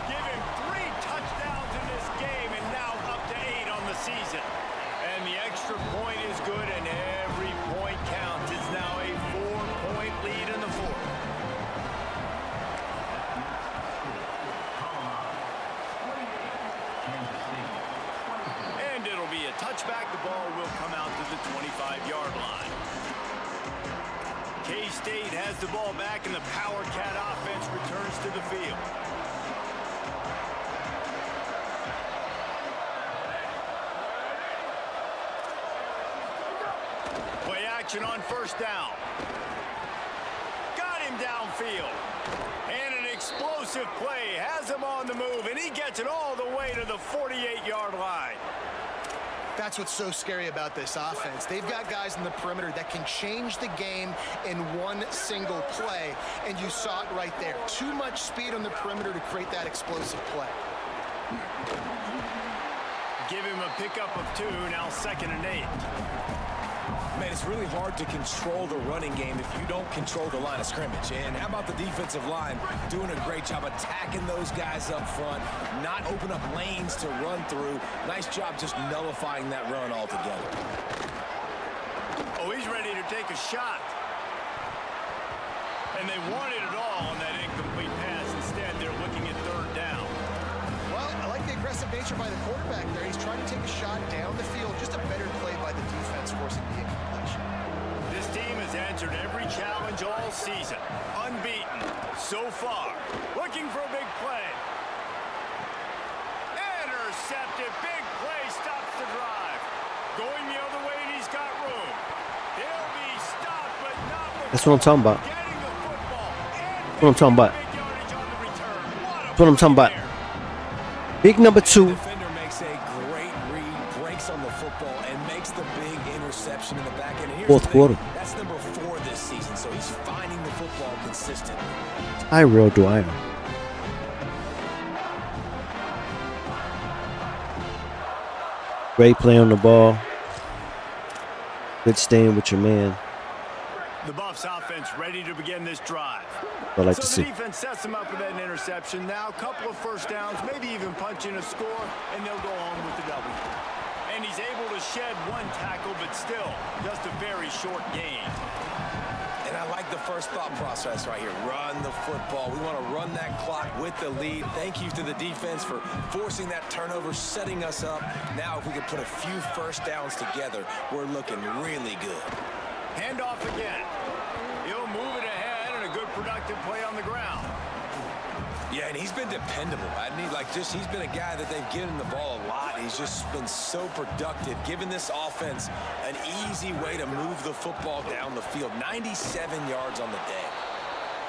Give him 3 touchdowns in this game and now up to 8 on the season. And the extra point is good and every point counts. It's now a 4-point lead in the 4th. And it'll be a touchback. The ball will come out to the 25-yard line. K-State has the ball back and the Power Cat offense returns to the field. Play action on 1st down. Got him downfield. And an explosive play has him on the move, and he gets it all the way to the 48-yard line. That's what's so scary about this offense. They've got guys in the perimeter that can change the game in one single play, and you saw it right there. Too much speed on the perimeter to create that explosive play. Give him a pickup of 2, now 2nd and 8. Man, it's really hard to control the running game if you don't control the line of scrimmage. And how about the defensive line doing a great job attacking those guys up front, not open up lanes to run through. Nice job just nullifying that run altogether. Oh, he's ready to take a shot. And they wanted it all on that incomplete pass. Instead, they're looking at 3rd down. Well, I like the aggressive nature by the quarterback there. He's trying to take a shot down the field. Just a better play by the defense forcing the incompletion. This team has answered every challenge all season. Unbeaten so far. Looking for a big play. Intercepted. Big play stops the drive. Going the other way, and he's got room. He'll be stopped, but not before That's what I'm talking about. getting the football. That's what I'm talking about. Big yardage on the return. That's what I'm talking about. Big number 2. The defender makes a great read, breaks on the football, and makes the big interception in the back end. Here's 4th the thing, quarter. That's number 4 this season, so he's finding the football consistently. Tyrell Dwyer. Great play on the ball. Good staying with your man. The Buffs offense ready to begin this drive. I like So to the see. defense sets them up with that interception. Now a couple of 1st downs, maybe even punch in a score, and they'll go home with the W. And he's able to shed 1 tackle, but still just a very short gain. And I like the first thought process right here. Run the football. We want to run that clock with the lead. Thank you to the defense for forcing that turnover, setting us up. Now if we could put a few 1st downs together, we're looking really good. Handoff again. He'll move it ahead, and a good productive play on the ground. Yeah, and he's been dependable, hasn't he? Like, he's been a guy that they've given the ball a lot. He's just been so productive, giving this offense an easy way to move the football down the field. 97 yards on the day.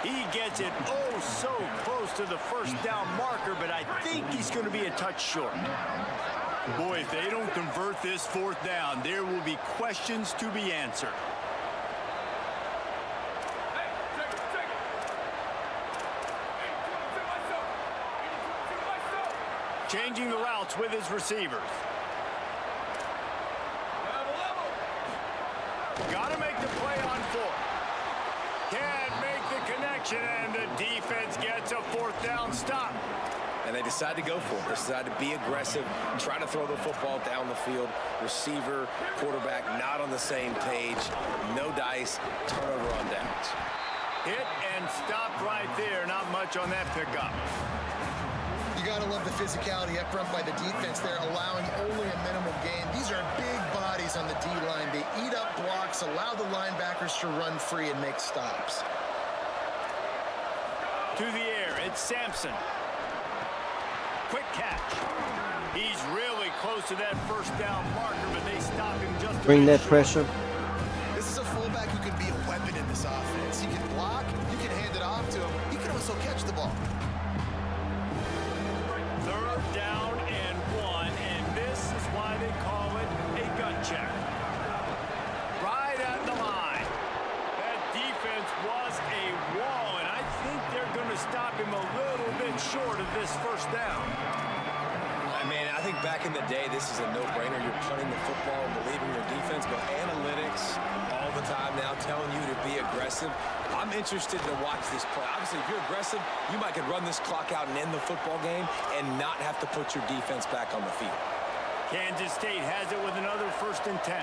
He gets it so close to the first down marker, but I think he's going to be a touch short. Boy, if they don't convert this fourth down, there will be questions to be answered. Changing the routes with his receivers. Got to make the play on fourth. Can't make the connection, and the defense gets a fourth down stop. And they decide to go for it. They decide to be aggressive, try to throw the football down the field. Receiver, quarterback, not on the same page. No dice, turnover on downs. Hit and stop right there. Not much on that pickup. You got to love the physicality up front by the defense. They're allowing only a minimal gain. These are big bodies on the D-line. They eat up blocks, allow the linebackers to run free and make stops. To the air, it's Sampson. Quick catch. He's really close to that first down marker, but they stop him just Bring that short. pressure. This is a fullback who can be a weapon in this offense. He can block, you can hand it off to him. He can also catch the ball. Third down and 1, and this is why they call it a gut check. Right at the line. That defense was a wall, and I think they're going to stop him a little bit short of this first down. I mean, I think back in the day, this is a no-brainer. You're punting the football and believing your defense, but analytics all the time now telling you to be aggressive. I'm interested to watch this play. Obviously, if you're aggressive, you might could run this clock out and end the football game and not have to put your defense back on the field. Kansas State has it with another 1st and 10.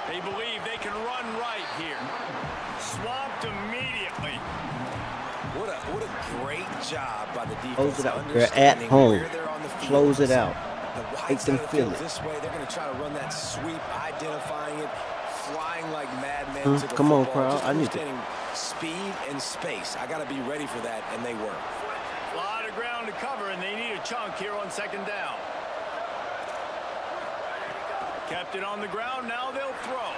They believe they can run right here. Swamped immediately. What a great job by the defense. Close it out. They're at home. Close it out. Make them feel it. This way, they're going to try to run that sweep, identifying it, flying like madmen to the Come on, football. crowd. Just I need to. understanding speed and space. I got to be ready for that, and they were. A lot of ground to cover, and they need a chunk here on 2nd down. Kept it on the ground. Now they'll throw.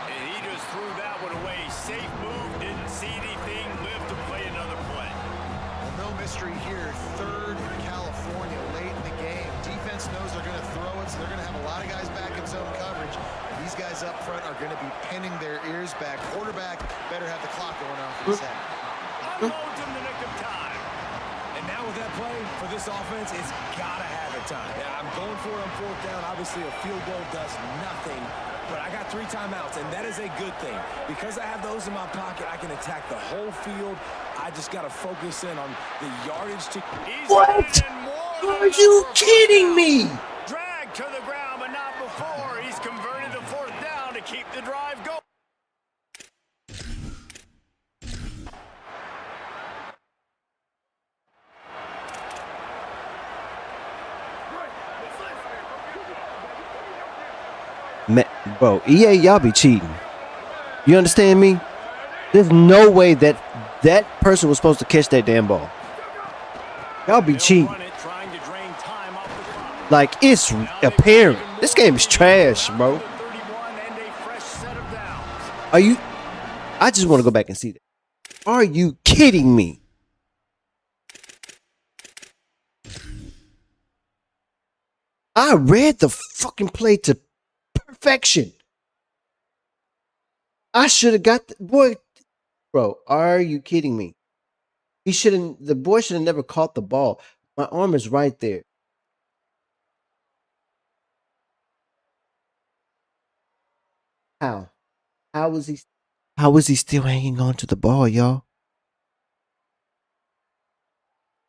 And he just threw that one away. Safe move. Didn't see anything. Lived to play another play. Well, no mystery here. 3rd California late in the game. Defense knows they're going to throw it, so they're going to have a lot of guys back in zone coverage. And these guys up front are going to be pinning their ears back. Quarterback better have the clock going off his head. Unloads in the nick of time. And now with that play for this offense, it's got to have a time. Yeah, I'm going for it on 4th down. Obviously, a field goal does nothing. But I got 3 timeouts, and that is a good thing. Because I have those in my pocket, I can attack the whole field. I just got to focus in on the yardage to... What? Are you kidding me? Dragged to the ground, but not before. He's converted the 4th down to keep the drive going. Bro, EA, y'all be cheating. You understand me? There's no way that person was supposed to catch that damn ball. Y'all be cheating. Like, it's apparent. This game is trash, bro. Are you... I just want to go back and see that. Are you kidding me? I read the fucking play to perfection. I should have got boy, bro. Are you kidding me? He shouldn't. The boy should have never caught the ball. My arm is right there. How? How was he? How was he still hanging on to the ball, y'all?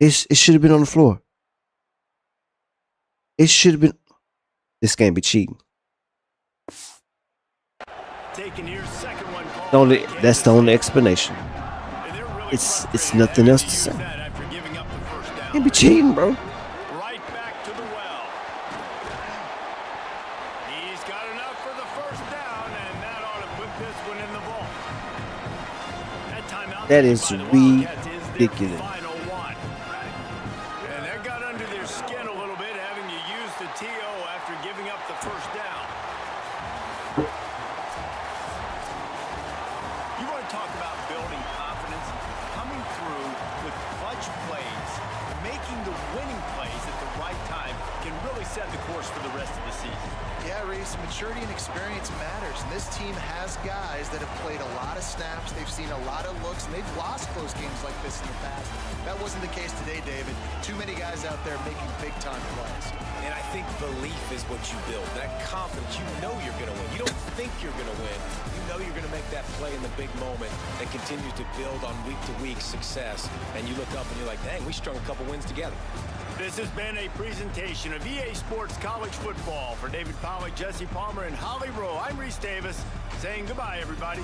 It should have been on the floor. It should have been. This game be cheating. That's the only explanation. It's nothing else to say. He be cheating, bro. Right back to the well. He's got enough for the 1st down, and that ought to put this one in the vault. That timeout. That is ridiculous. Final making the winning plays at the right time can really set the course for the rest of the season. Yeah, Reese, maturity and experience matters. And this team has guys that have played a lot of snaps. They've seen a lot of looks, and they've lost close games like this in the past. That wasn't the case today, David. Too many guys out there making big-time plays. And I think belief is what you build. That confidence, you know you're going to win. You don't think you're going to win. You know you're going to make that play in the big moment that continues to build on week-to-week success. And you look up and you're like, dang, we strung a couple wins together. This has been a presentation of EA Sports College Football. For David Pollack, Jesse Palmer, and Holly Rowe, I'm Reese Davis, saying goodbye, everybody.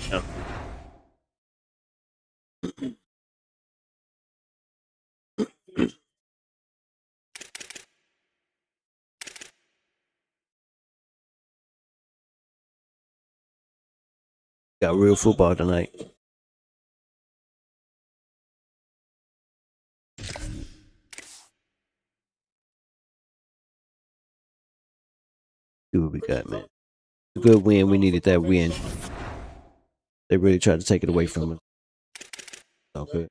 Yeah. Got real football tonight. See what we got, man. A good win. We needed that win. They really tried to take it away from us. Okay.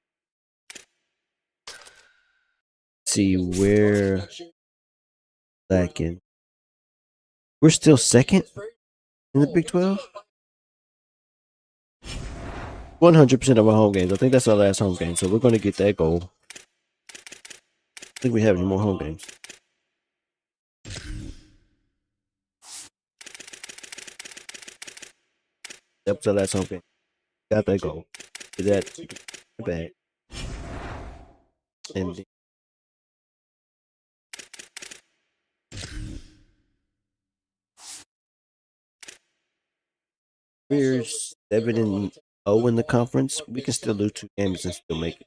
See where lacking. We're still second in the Big 12. 100% of our home games. I think that's our last home game, so we're going to get that goal. I think we have any more home games. That was our last home game. Got that goal. Did that back. And we're 7-0 in the conference. We can still lose 2 games and still make it.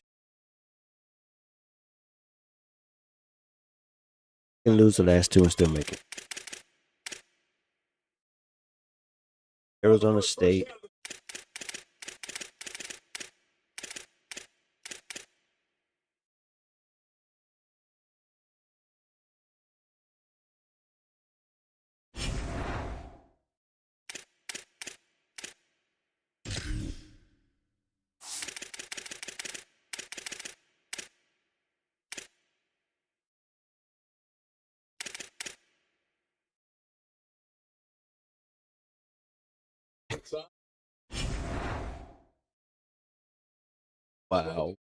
We can lose the last 2 and still make it. Arizona State. Wow.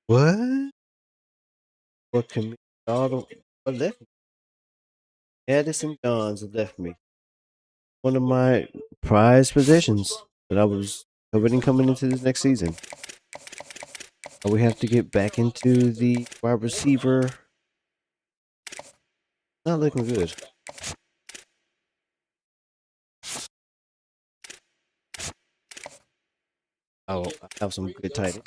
What? What can all the what left me? Addison Johns left me. One of my prized possessions that I was coveting coming into this next season. We have to get back into the wide receiver. Not looking good. I'll have some good tight end.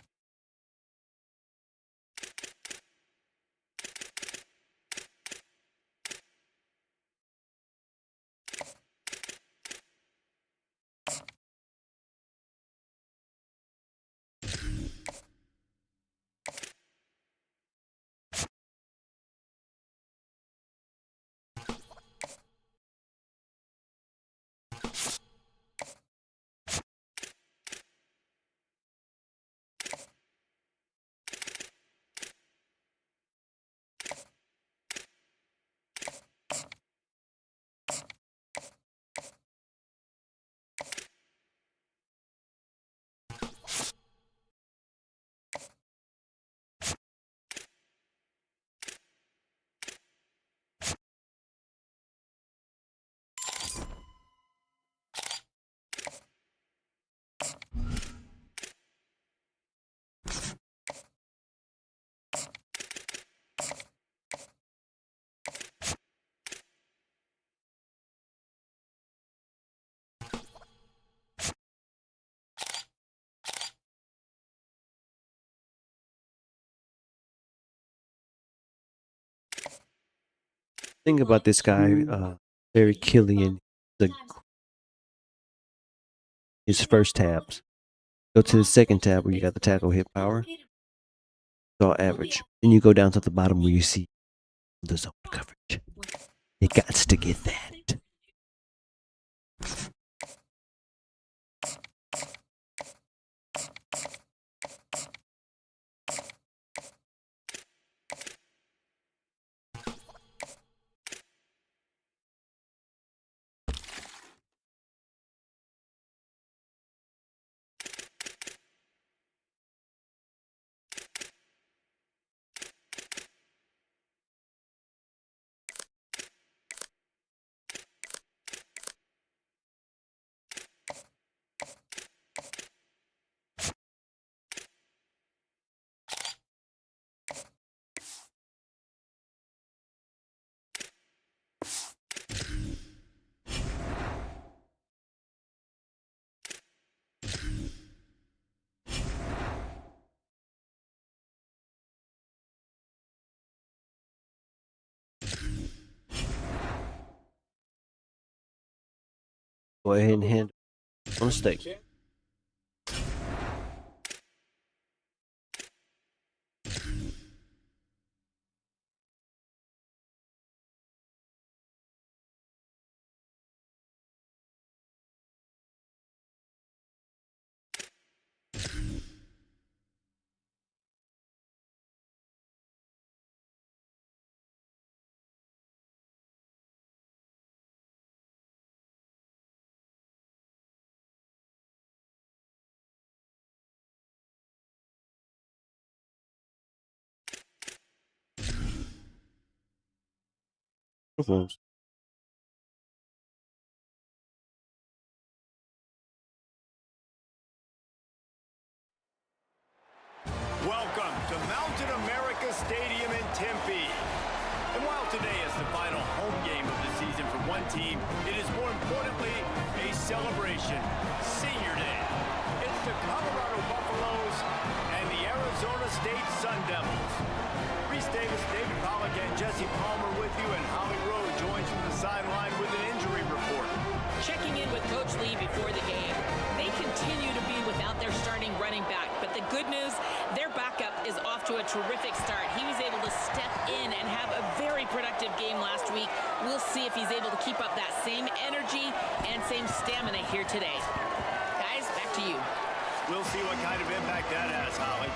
Thing about this guy, Barry Killian, the his first tabs. Go to the second tab where you got the tackle hit power. It's all average. Then you go down to the bottom where you see the zone coverage. You got to get that. Go ahead and hand on a stake. Performs. Welcome to Mountain America Stadium in Tempe. And while today is the final home game of the season for one team, it is more importantly a celebration. Senior Day. It's the Colorado Buffaloes and the Arizona State Sun Devils. Reese Davis, David Pollack, and Jesse Palmer with you, and Holly Rowe joins from the sideline with an injury report. Checking in with Coach Lee before the game. They continue to be without their starting running back, but the good news, their backup is off to a terrific start. He was able to step in and have a very productive game last week. We'll see if he's able to keep up that same energy and same stamina here today. Guys, back to you. We'll see what kind of impact that has, Holly.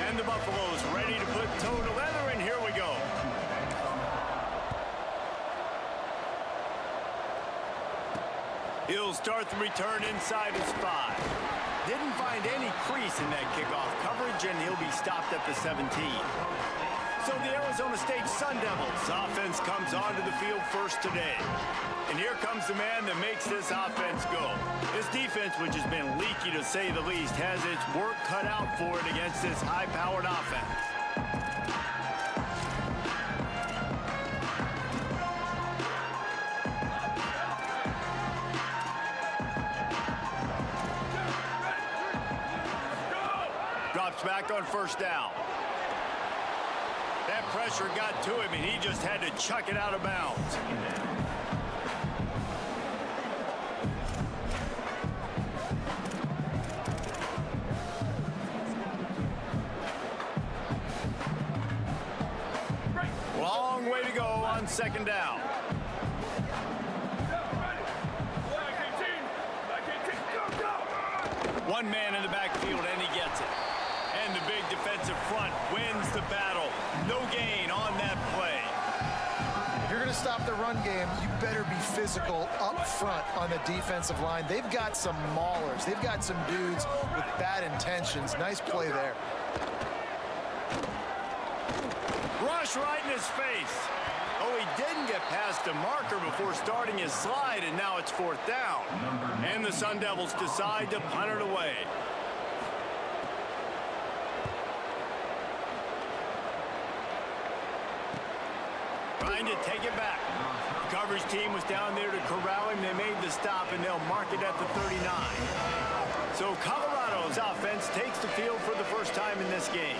And the Buffaloes ready to put toe to leather, and here we go. He'll start the return inside his 5. Didn't find any crease in that kickoff coverage, and he'll be stopped at the 17. So the Arizona State Sun Devils offense comes onto the field first today. And here comes the man that makes this offense go. This defense, which has been leaky to say the least, has its work cut out for it against this high-powered offense. drops back on first down. That pressure got to him, and he just had to chuck it out of bounds. Long way to go on second down. One man in the backfield, and he gets it. And the big defensive front wins the battle. No gain on that play. If you're going to stop the run game, you better be physical up front on the defensive line. They've got some maulers. They've got some dudes with bad intentions. Nice play there. Rush right in his face. Oh, he didn't get past the marker before starting his slide, and now it's fourth down. And the Sun Devils decide to punt it away. Trying to take it back. The coverage team was down there to corral him. They made the stop, and they'll mark it at the 39. So Colorado's offense takes the field for the first time in this game.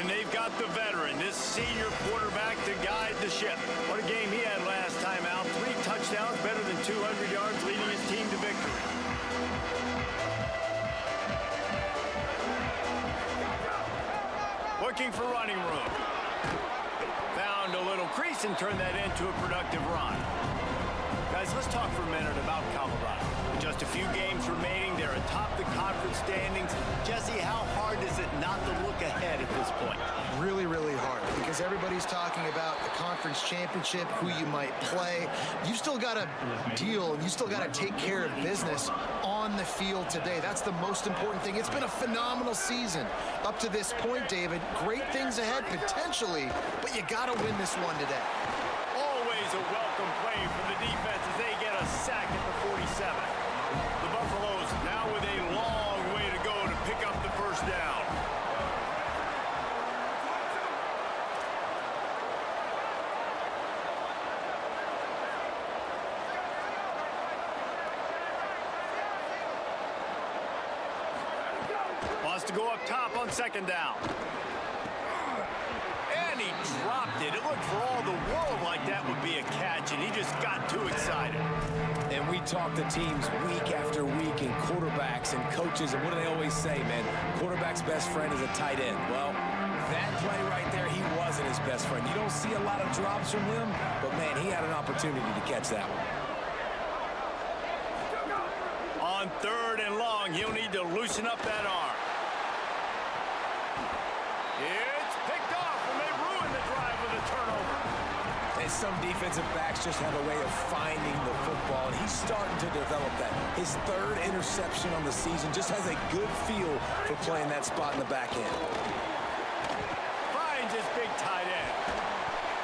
And they've got the veteran, this senior quarterback, to guide the ship. What a game he had last time out. 3 touchdowns, better than 200 yards, leading his team to victory. Looking for running room. Found a little crease and turned that into a productive run. Guys, let's talk for a minute about Colorado. Just a few games remaining. They're atop the conference standings. Jesse, how hard is it not to look ahead at this point? Really, really hard, because everybody's talking about the conference championship, who you might play. You still got to deal, and you still got to take care of business on the field today. That's the most important thing. It's been a phenomenal season up to this point, David. Great things ahead, potentially, but you got to win this one today. Always a welcome play from the defense as they get a sack at the 47. The Buffaloes now with a long way to go to pick up the first down. Wants to go up top on second down. And he dropped it. It looked for all the world like that would be a catch, and he just got too excited. And we talk to teams week after week, and quarterbacks and coaches, and what do they always say, man? Quarterback's best friend is a tight end. Well, that play right there, he wasn't his best friend. You don't see a lot of drops from him, but, man, he had an opportunity to catch that one. On third and long, he'll need to loosen up that arm. It's picked off, and they ruin the drive with a turnover. And some defensive backs just have a way of finding the football, and he's starting to develop that. His third interception on the season just has a good feel for playing that spot in the back end. Finds his big tight end.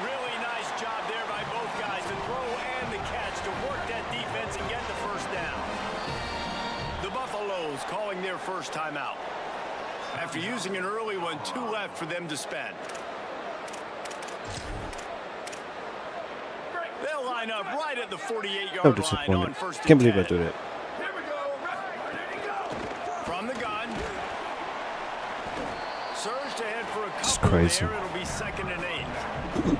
Really nice job there by both guys, the throw and the catch to work that defense and get the first down. The Buffaloes calling their first timeout. After using an early one, 2 left for them to spend. They'll line up right at the 48-yard line on first and 10. Can't believe I do that. From the gun. Surged ahead for a It's couple crazy. there. It'll be 2nd and 8.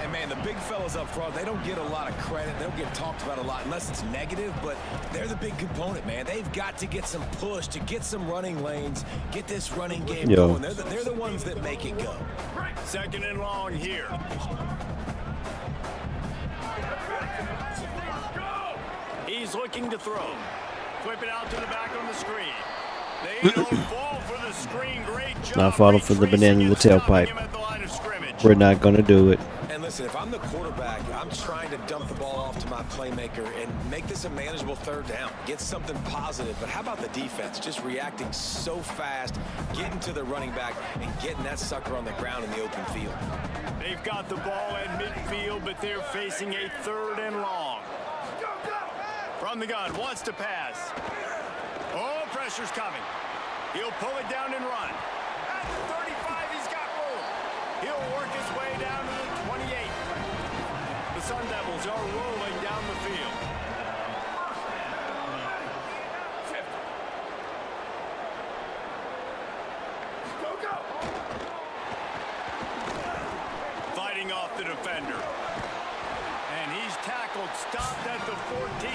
And, man, the big fellas up front, they don't get a lot of credit. They don't get talked about a lot unless it's negative, but they're the big component, man. They've got to get some push, to get some running lanes, get this running game going. They're the ones that make it go. 2nd and long here. He's looking to throw. Flip it out to the back on the screen. They don't fall for the screen. Great job. Not falling for the banana in the tailpipe. We're not going to do it. And listen, if I'm the quarterback, I'm trying to dump the ball off to my playmaker and make this a manageable third down. Get something positive. But how about the defense? Just reacting so fast, getting to the running back, and getting that sucker on the ground in the open field. They've got the ball at midfield, but they're facing a 3rd and long. From the gun, wants to pass. Oh, pressure's coming. He'll pull it down and run. At the 35, he's got room. He'll work his way down to the 28. The Sun Devils are rolling down the field. stopped at the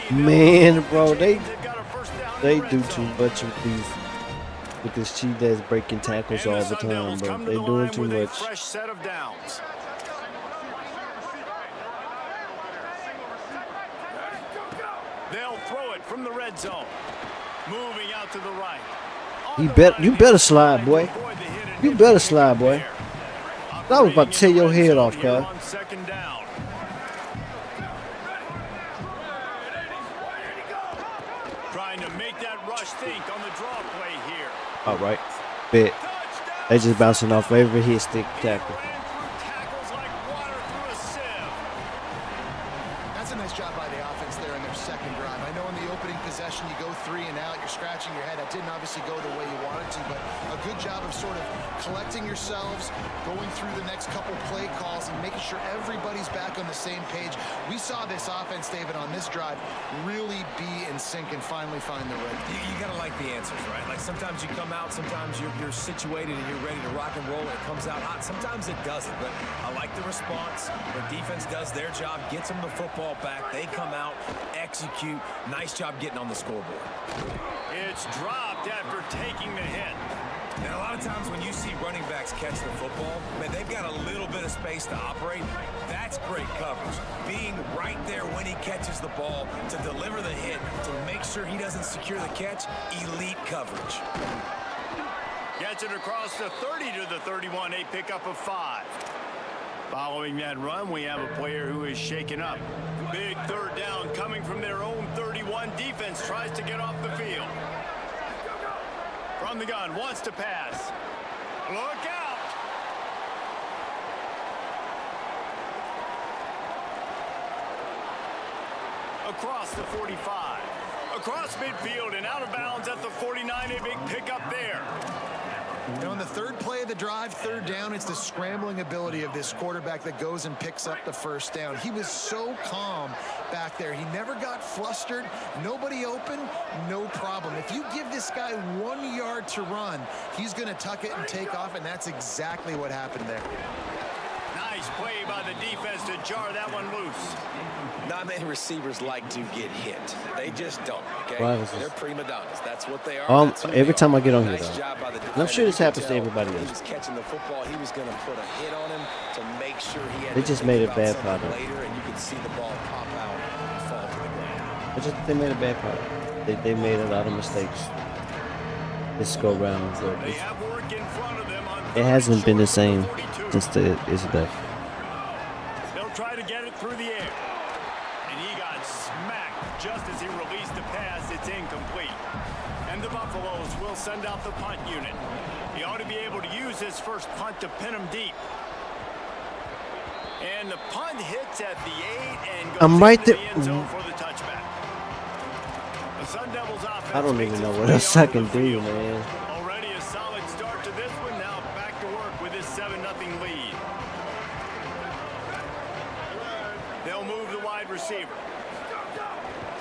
14. Man, bro, They've got a first down in they the do red too zone. much with this cheat that's breaking tackles And all the the Sun time, Devils bro. come to They the doing line too with a much. fresh set of downs. They'll throw it from the red zone. Moving out to the right. You better slide, boy. You better slide, boy. I was about to tear your head off, cuz. On second down. Trying to make that rush think on the draw play here. All right. Bet. They just bouncing off every hit stick tackle. Ran through tackles like water through a sieve. That's a nice job by the offense there in their second drive. I know in the opening possession you go 3 and out, you're scratching your head. That didn't obviously go the way you wanted to, but a good job of sort of collecting yourselves, going through the next couple play calls and making sure everybody's back on the same page. We saw this offense, David, on this drive really be in sync and finally find the rhythm. You got to like the answers, right? Like sometimes you come out, sometimes you're situated and you're ready to rock and roll and it comes out hot. Sometimes it doesn't, but I like the response. The defense does their job, gets them the football back. They come out, execute. Nice job getting on the scoreboard. It's dropped after taking the hit. And a lot of times when you see running backs catch the football, man, they've got a little bit of space to operate. That's great coverage. Being right there when he catches the ball to deliver the hit, to make sure he doesn't secure the catch, elite coverage. Gets it across the 30 to the 31, a pickup of 5. Following that run, we have a player who is shaken up. Big third down coming from their own 31. Defense tries to get off the field. From the gun, wants to pass. Look out! Across the 45. Across midfield and out of bounds at the 49. A big pickup there. You know, on the third play of the drive, third down, it's the scrambling ability of this quarterback that goes and picks up the first down. He was so calm back there. He never got flustered. Nobody open, no problem. If you give this guy 1 yard to run, he's going to tuck it and take off, and that's exactly what happened there. Nice play by the defense to jar that one loose. Not many receivers like to get hit. They just don't, okay? Right. They're prima donnas. That's what they are. That's who Every they time are. I get on here, Nice though. job by the And I'm sure this defender. happens to You could everybody tell else. He was catching the football. He was going to put a hit on him to make sure he had They to just think made a about bad something product. later, and you could see the ball pop out and fall to the ground. They made a bad product. They made a lot of mistakes this go round. So They have work in front of them on it hasn't been the same 42. since the Isabel. They'll try to get it through the air. And he got smacked just as he released the pass. It's incomplete. And the Buffaloes will send out the punt unit. He ought to be able to use his first punt to pin him deep. And the punt hits at the 8 and goes I'm right into there. the end zone for the touchback. The Sun Devils offense I don't makes even know its what way else I onto can the do, field. man. Already a solid start to this one. Now back to work with his 7-0 lead. They'll move the wide receiver.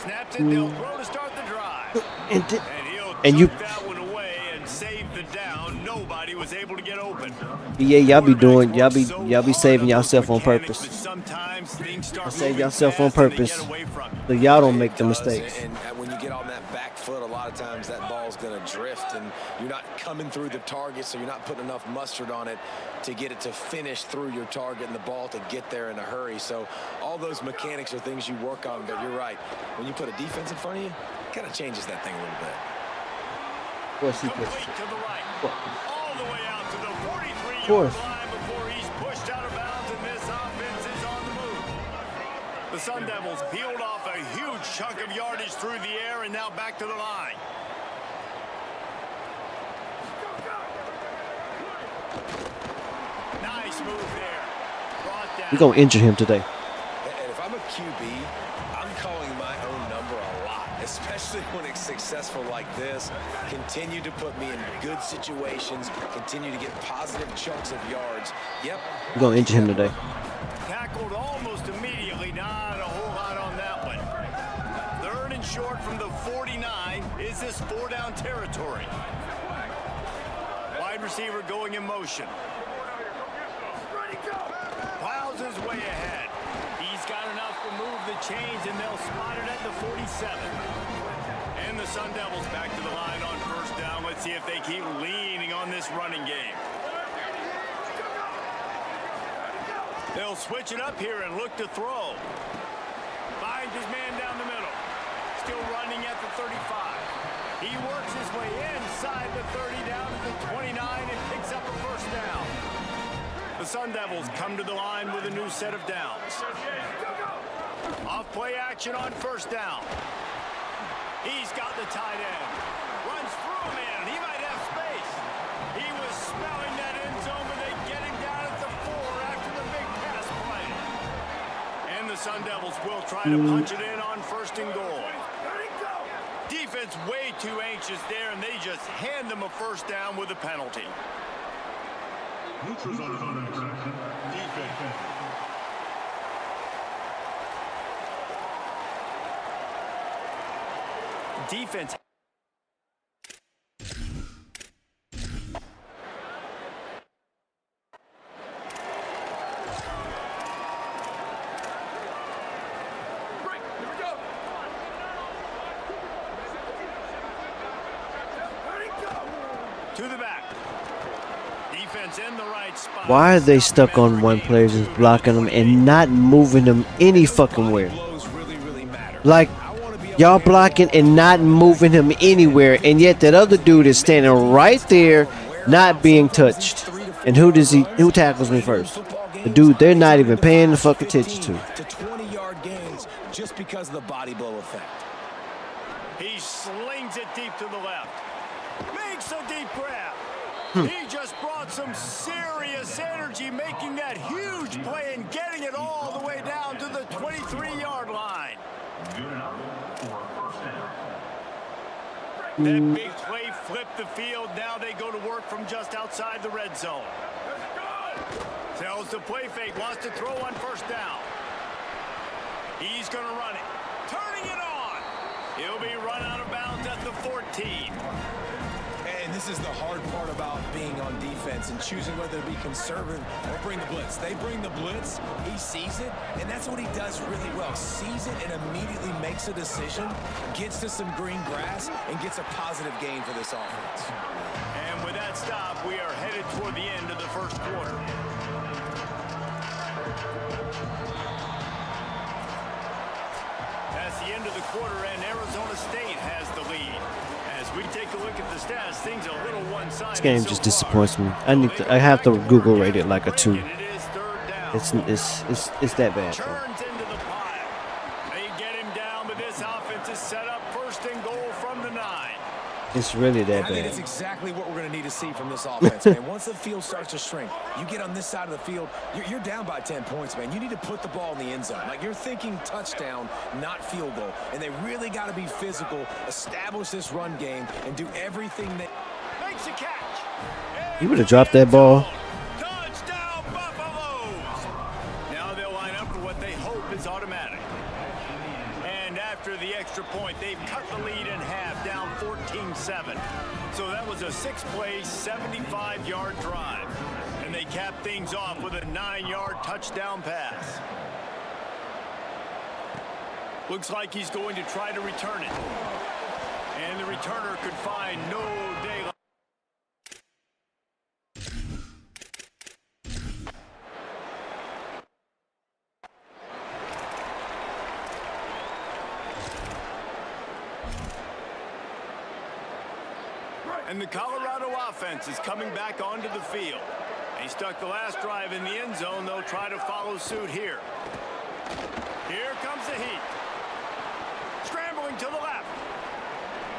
Snaps it. They'll throw to start the drive. And he'll and you- chuck that one away and save the down. Nobody was able to get open. yeah, y'all be doing, y'all be Quarterbacks saving work yourself so on hard purpose. but sometimes things start Save moving yourself on fast and they purpose. get away from you. So y'all don't make It the does, mistakes. And when you get on that back foot, a lot of times that ball's going to drift, and you're not coming through the target, so you're not putting enough mustard on it to get it to finish through your target and the ball to get there in a hurry. So all those mechanics are things you work on, but you're right. When you put a defense in front of you, it kind of changes that thing a little bit. Of course he Complete pushed it. to the right. All the way out to the 43-yard course. line before he's pushed out of bounds, and this offense is on the move. The Sun Devils peeled off a huge chunk of yardage through the air and now back to the line. Nice move there. Brought down. We're going to injure him today. And if I'm a QB, I'm calling my own number a lot, especially when it's successful like this. Continue to put me in good situations, continue to get positive chunks of yards. Yep. We're going to injure him today. Tackled almost immediately. Not a whole lot on that one. Third and short from the 49. Is this 4-down territory? Wide receiver going in motion. Plows his way ahead. He's He's got enough to move the chains, and they'll spot it at the 47. And the Sun Devils back to the line on first down. Let's see if they keep leaning on this running game. They'll switch it up here and look to throw. Finds his man down the middle. Still running at the 35. He works his way inside the 30 down to the 29 and picks up a first down. The Sun Devils come to the line with a new set of downs. Off play action on first down. He's got the tight end. Runs through a man. He might have space. He was smelling that end zone, but they get him down at the 4 after the big pass play. And the Sun Devils will try to punch it in on first and goal. Defense way too anxious there, and they just hand them a first down with a penalty. Defense. To the back. Defense in the right spot. Why are they stuck on one player just blocking them and not moving them any fucking where? Like, y'all blocking and not moving him anywhere, and yet that other dude is standing right there, not being touched. And who tackles me first? The dude they're not even paying the fuck attention to. 20-yard gains just because of the body blow effect. He slings it deep to the left. Makes a deep grab. He just brought some serious energy, making that huge play and getting it all the way down to the 23-yard line. That big play flipped the field. Now they go to work from just outside the red zone. Tells the play fake, wants to throw on first down. He's going to run it. Turning it on. He'll be run out of bounds at the 14. And this is the hard part about being on defense and choosing whether to be conservative or bring the blitz. They bring the blitz, he sees it, and that's what he does really well. Sees it and immediately makes a decision, gets to some green grass, and gets a positive gain for this offense. And with that stop, we are headed toward the end of the first quarter. That's the end of the quarter, and Arizona State has the lead. As we take a look at the stats, things are a little one-sided. This game just disappoints me. I have to Google rate it like a 2. It's that bad. Turns into the pile. They get him down, but this offense is set up first and goal from the 9. It's really that I think bad. it's exactly what we're going to need to see from this offense, man. Once the field starts to shrink, you get on this side of the field, you're down by 10 points, man. You need to put the ball in the end zone. Like, you're thinking touchdown, not field goal. And they really got to be physical, establish this run game, and do everything that... Makes a catch. You would have dropped that ball. Touchdown, Buffaloes. Now they'll line up for what they hope is automatic. And after the extra point, they've cut the lead in half, down 14-7. So that was a 6-play, 75-yard drive. And they cap things off with a 9-yard touchdown pass. Looks like he's going to try to return it. And the returner could find no daylight. And the Colorado offense is coming back onto the field. They stuck the last drive in the end zone. They'll try to follow suit here. Here comes the heat. Scrambling to the left.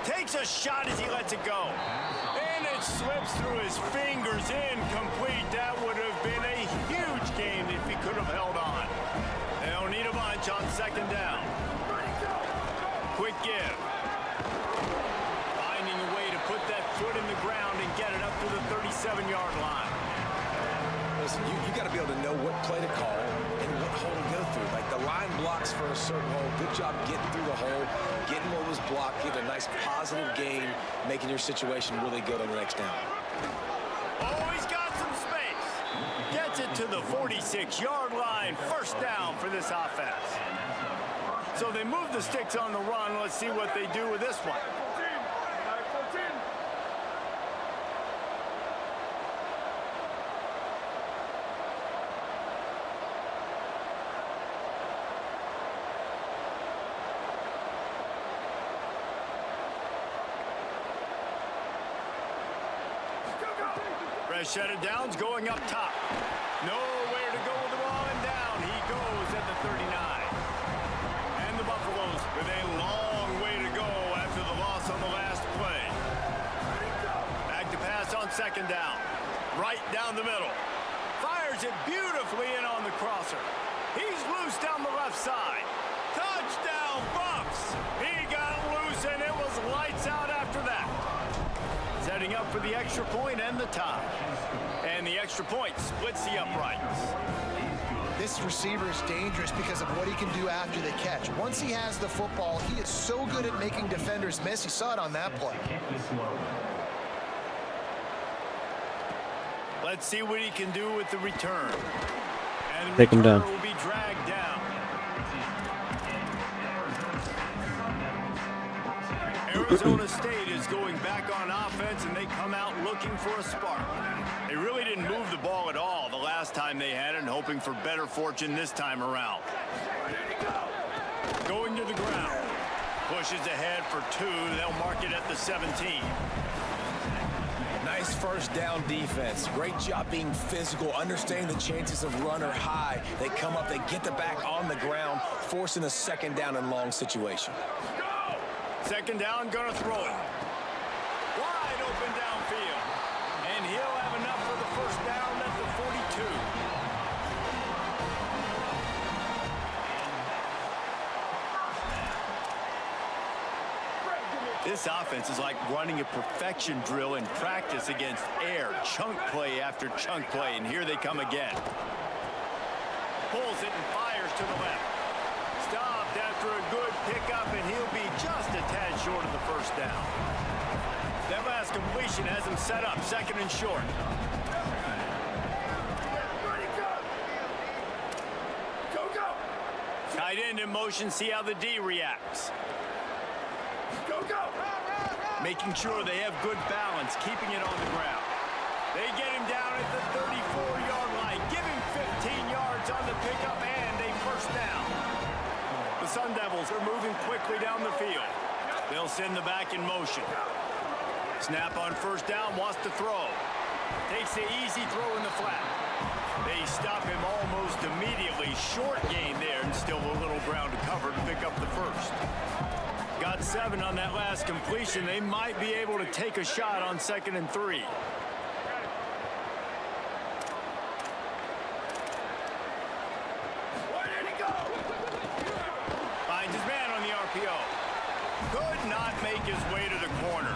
Takes a shot as he lets it go. And it slips through his fingers. Incomplete. That would have been a huge gain if he could have held on. They'll need a bunch on second down. Quick give. Finding a way to put that foot in the ground and get it up to the 37-yard line. Listen, you got to be able to know what play to call and what hole to go through. Like, the line blocks for a certain hole. Good job getting through the hole, getting what was blocked, getting a nice positive gain, making your situation really good on the next down. Oh, he's got some space. Gets it to the 46-yard line. 39, first down for this offense. So they move the sticks on the run. Let's see what they do with this one. Fresh set of downs going up top. Nowhere to go with the ball, and down he goes at the 39. And the Buffaloes with a long way to go after the loss on the last play. Back to pass on second down. Right down the middle. Fires it beautifully in on the crosser. He's loose down the left side. Touchdown, Buffs! He got loose, and it was lights out after that. Setting up for the extra point and the tie. And the extra point splits the uprights. This receiver is dangerous because of what he can do after the catch. Once he has the football, he is so good at making defenders miss. You saw it on that play. Let's see what he can do with the return. And the Take him return down. will be dragged down. Arizona State is going back on offense, and they come out looking for a spark. They really didn't move the ball at all the last time they had it, and hoping for better fortune this time around. Going to the ground. Pushes ahead for 2. They'll mark it at the 17. Nice first down defense. Great job being physical, understanding the chances of run are high. They come up, they get the back on the ground, forcing a second down and long situation. Second down, gonna throw it. Wide open downfield. And he'll have enough for the first down at the 42. This offense is like running a perfection drill in practice against air. Chunk play after chunk play, and here they come again. Pulls it and fires to the left. Stopped after a good pickup, and he'll be just a tad short of the first down. That last completion has him set up, second and short. Tight end in motion, see how the D reacts. Making sure they have good balance, keeping it on the ground. They get him down at the 34-yard line. Give him 15 yards on the pickup and a first down. The Sun Devils are moving quickly down the field. They'll send the back in motion. Snap on first down, wants to throw. Takes the easy throw in the flat. They stop him almost immediately. Short gain there, and still a little ground to cover to pick up the first. Got 7 on that last completion. They might be able to take a shot on 2nd and 3. Finds his man on the RPO. Could not make his way to the corner.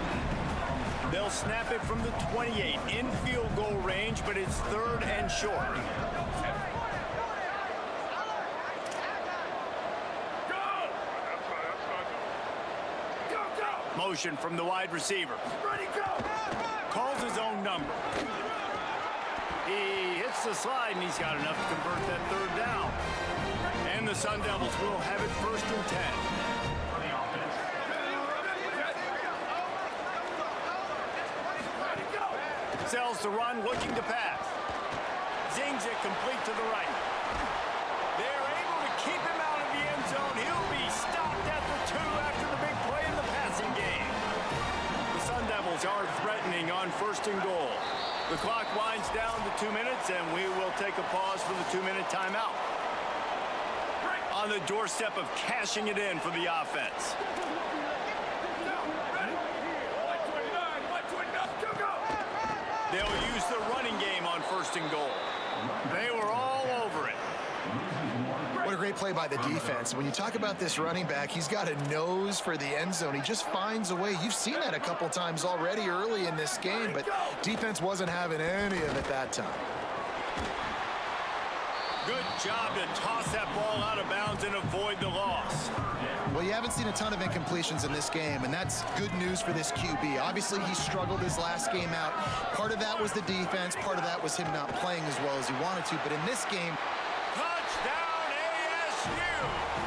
They'll snap it from the 28 in field goal range, but it's 3rd and short. Motion from the wide receiver. Calls his own number. He hits the slide, and he's got enough to convert that 3rd down. And the Sun Devils will have it 1st and 10. Sells the run, looking to pass. Zings it complete to the right. They're able to keep him out of the end zone. He'll be stopped at the 2 after the big play in the passing game. The Sun Devils are threatening on 1st and goal. The clock winds down to 2 minutes, and we will take a pause for the 2-minute timeout. On the doorstep of cashing it in for the offense. They'll use the running game on 1st and goal. They were all over it. What a great play by the defense. When you talk about this running back, he's got a nose for the end zone. He just finds a way. You've seen that a couple times already early in this game, but defense wasn't having any of it that time. Good job to toss that ball out of bounds and avoid the loss. Well, you haven't seen a ton of incompletions in this game, and that's good news for this QB. Obviously, he struggled his last game out. Part of that was the defense. Part of that was him not playing as well as he wanted to. But in this game, Touchdown!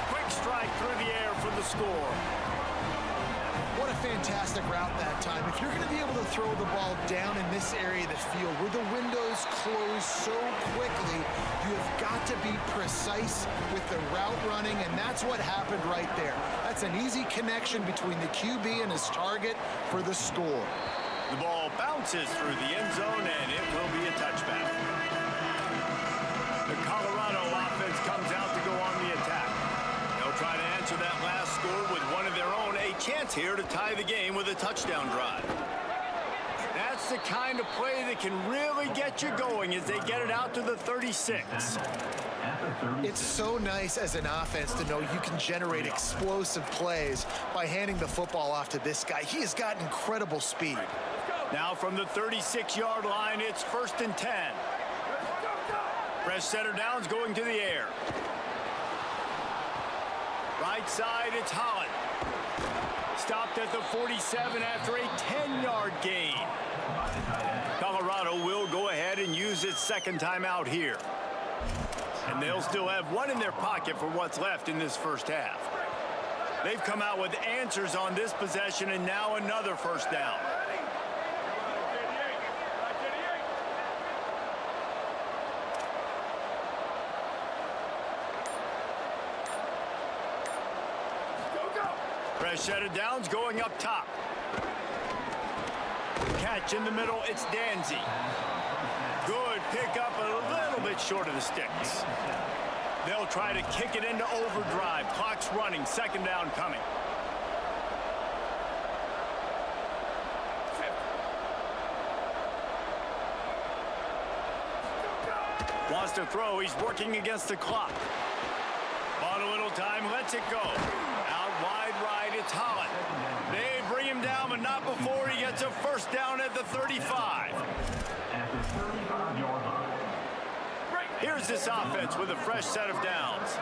Quick strike through the air for the score. What a fantastic route that time. If you're going to be able to throw the ball down in this area of the field where the windows close so quickly, you have got to be precise with the route running, and that's what happened right there. That's an easy connection between the QB and his target for the score. The ball bounces through the end zone, and it will be a touchback. The Colorado offense comes out to go on the attack. They'll try to answer that last score with one of their own. A chance here to tie the game with a touchdown drive. That's the kind of play that can really get you going as they get it out to the 36. It's so nice as an offense to know you can generate explosive plays by handing the football off to this guy. He has got incredible speed. Now from the 36-yard line, it's 1st and 10. Fresh setter downs going to the air. Right side, it's Holland. Stopped at the 47 after a 10-yard gain. Colorado will go ahead and use its second timeout here. And they'll still have one in their pocket for what's left in this first half. They've come out with answers on this possession, and now another first down. Fresh set of downs going up top. Catch in the middle, it's Danzy. Good pickup, a little bit short of the sticks. They'll try to kick it into overdrive. Clock's running, second down coming. Wants to throw, he's working against the clock. Bought a little time, lets it go. Out wide right, it's Holland. They bring him down, but not before he gets a first down at the 35. Here's this offense with a fresh set of downs.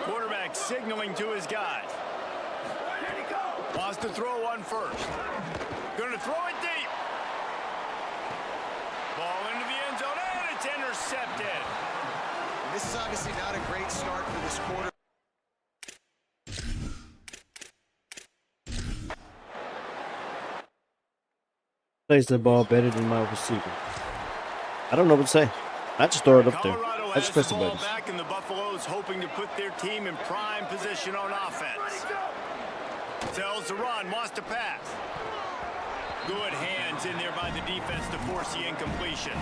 Quarterback signaling to his guys. Wants to throw one first. Going to throw it deep. Ball into the end zone, and it's intercepted. This is obviously not a great start for this quarter. Plays the ball better than my receiver. I don't know what to say. I just throw it up there. Colorado I just has press the the ball buttons. back, and the Buffaloes hoping to put their team in prime position on offense. Tells the run, wants to pass. Good hands in there by the defense to force the incompletion.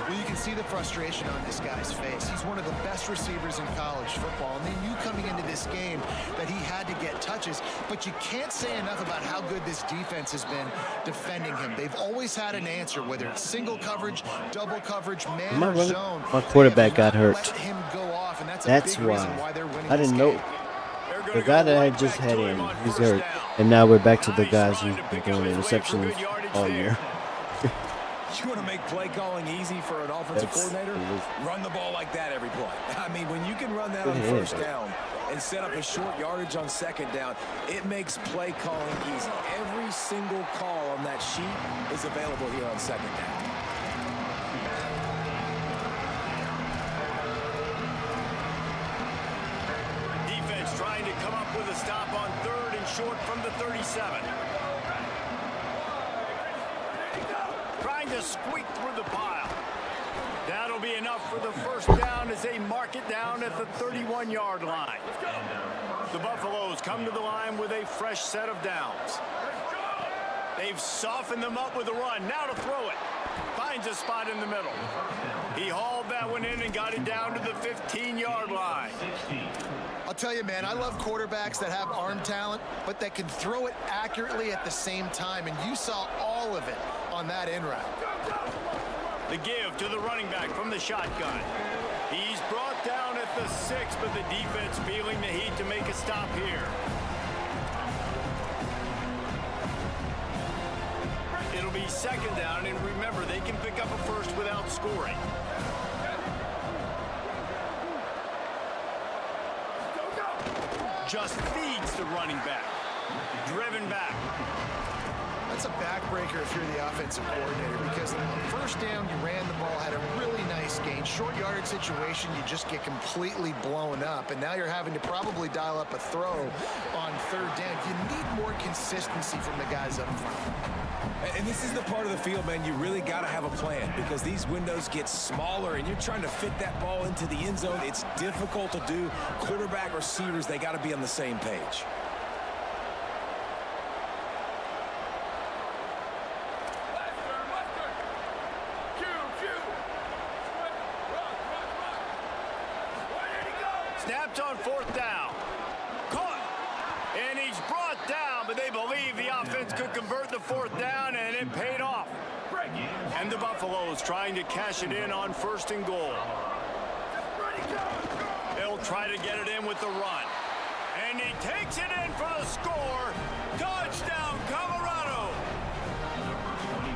Well, you can see the frustration on this guy's face. He's one of the best receivers in college football, and they knew coming into this game that he had to get touches, but you can't say enough about how good this defense has been defending him. They've always had an answer, whether it's single coverage, double coverage, man or zone. My quarterback got hurt. Let him go off, and that's That's a big reason why they're winning I this didn't game. know. The guy that I just had in, he's hurt. And now we're back to the guys who've been doing interceptions all year. You want to make play calling easy for an offensive coordinator? Run the ball like that every play. I mean, when you can run that on first down and set up a short yardage on second down, it makes play calling easy. Every single call on that sheet is available here on second down. Defense trying to come up with a stop on 3rd and short from the 37. Trying to squeak through the pile. That'll be enough for the first down as they mark it down at the 31-yard line. The Buffaloes come to the line with a fresh set of downs. They've softened them up with a run. Now to throw it. Finds a spot in the middle. He hauled that one in and got it down to the 15-yard line. I'll tell you, man, I love quarterbacks that have arm talent, but that can throw it accurately at the same time, and you saw all of it on that in route. The give to the running back from the shotgun. He's brought down at the 6, but the defense feeling the heat to make a stop here. It'll be second down, and remember, they can pick up a first without scoring. Just feeds the running back. Driven back. That's a backbreaker if you're the offensive coordinator, because on first down, you ran the ball, had a really nice gain. Short yardage situation, you just get completely blown up, and now you're having to probably dial up a throw on third down. You need more consistency from the guys up front. And this is the part of the field, man, you really got to have a plan, because these windows get smaller and you're trying to fit that ball into the end zone. It's difficult to do. Quarterback, receivers, they got to be on the same page. Snapped on fourth down. Caught. And he's brought down, but they believe the offense could convert the fourth down, and it paid off. And the Buffaloes trying to cash it in on first and goal. They'll try to get it in with the run. And he takes it in for the score. Touchdown, Colorado.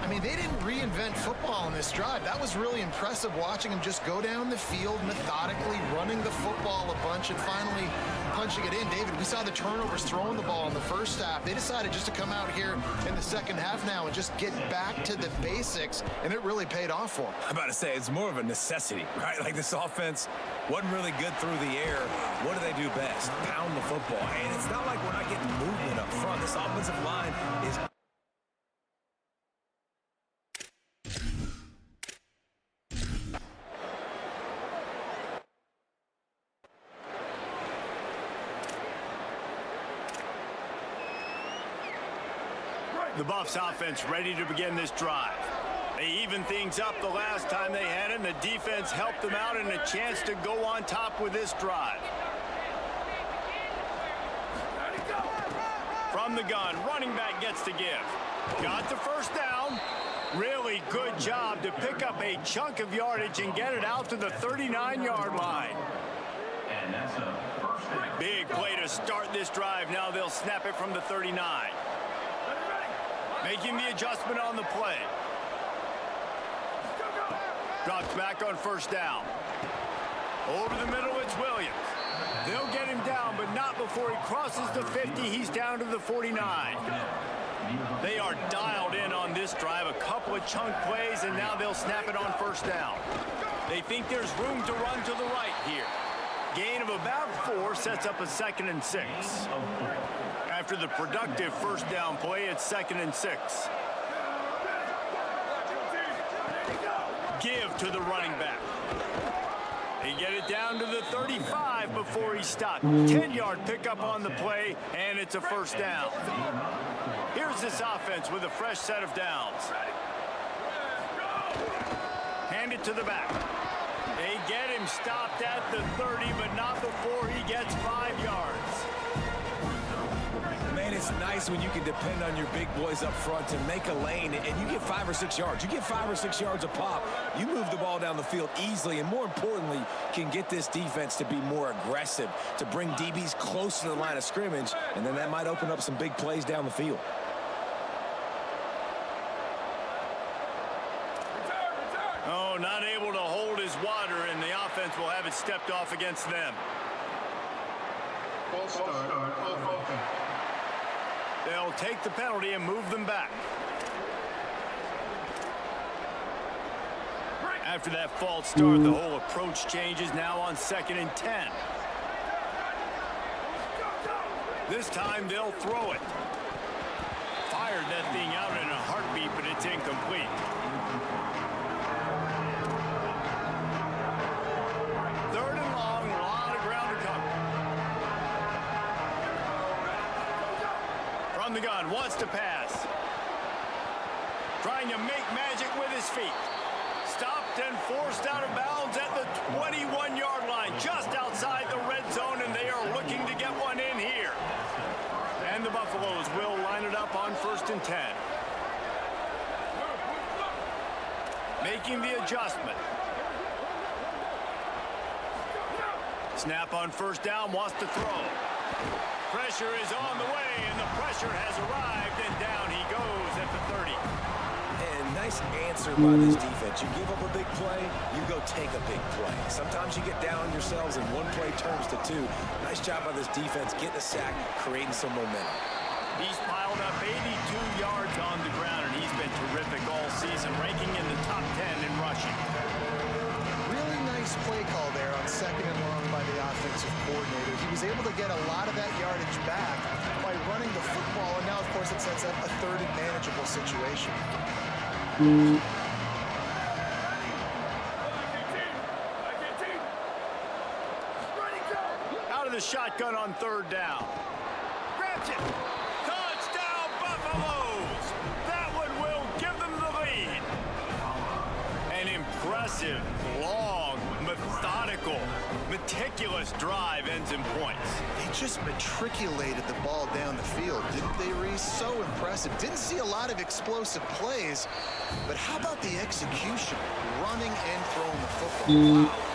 I mean, they didn't reinvent football in this drive. That was really impressive, watching them just go down the field methodically, running the football a bunch, and finally punching it in. David, we saw the turnovers throwing the ball in the first half. They decided just to come out here in the second half now and just get back to the basics, and it really paid off for them. I'm about to say, it's more of a necessity, right? Like, this offense wasn't really good through the air. What do they do best? Pound the football. And it's not like we're not getting movement up front. This offensive line is... The Buffs offense ready to begin this drive. They evened things up the last time they had it, and the defense helped them out, and a chance to go on top with this drive. From the gun, running back gets to give. Got the first down. Really good job to pick up a chunk of yardage and get it out to the 39-yard line. Big play to start this drive. Now they'll snap it from the 39. Making the adjustment on the play. Drops back on first down. Over the middle, it's Williams. They'll get him down, but not before he crosses the 50. He's down to the 49. They are dialed in on this drive. A couple of chunk plays, and now they'll snap it on first down. They think there's room to run to the right here. Gain of about 4 sets up a 2nd and 6. After the productive first down play, it's 2nd and 6. Give to the running back. They get it down to the 35 before he stopped. 10-yard pickup on the play, and it's a first down. Here's this offense with a fresh set of downs. Hand it to the back. They get him stopped at the 30, but not before he gets 5 yards. Man, it's nice when you can depend on your big boys up front to make a lane, and you get 5 or 6 yards. You get 5 or 6 yards a pop. You move the ball down the field easily, and more importantly, can get this defense to be more aggressive, to bring DBs close to the line of scrimmage, and then that might open up some big plays down the field. Oh, not able to hold his water, and the offense will have it stepped off against them. False start. They'll take the penalty and move them back. After that false start, the whole approach changes now on 2nd and 10. This time they'll throw it. Fired that thing out in a heartbeat, but it's incomplete. Third and long, a lot of ground to cover. From the gun, wants to pass. Trying to make magic with his feet. Stopped and forced out of bounds at the 21-yard line, just outside the red zone, and they are looking to get one in here. And the Buffaloes will line it up on 1st and 10. Making the adjustment. Snap on first down, wants to throw. Pressure is on the way, and the pressure has arrived, and down he goes at the 30. And nice answer by this defense. You give up a big play, you go take a big play. Sometimes you get down on yourselves and one play turns to 2. Nice job by this defense getting a sack, creating some momentum. He's piled up 82 yards on the ground, and he's been terrific all season, ranking in the top 10 in rushing. Really nice play call there on 2nd and long by the offensive coordinator. He was able to get a lot of that yardage back by running the football, and now, of course, it sets up a 3rd and manageable situation. Out of the shotgun on 3rd down. Grabs it. Touchdown, Buffaloes. That one will give them the lead. An impressive, long, methodical, meticulous drive ends in points. They just matriculated the ball down the field, didn't they, Reese? So impressive. Didn't see a lot of explosive plays, but how about the execution? Running and throwing the football. Wow.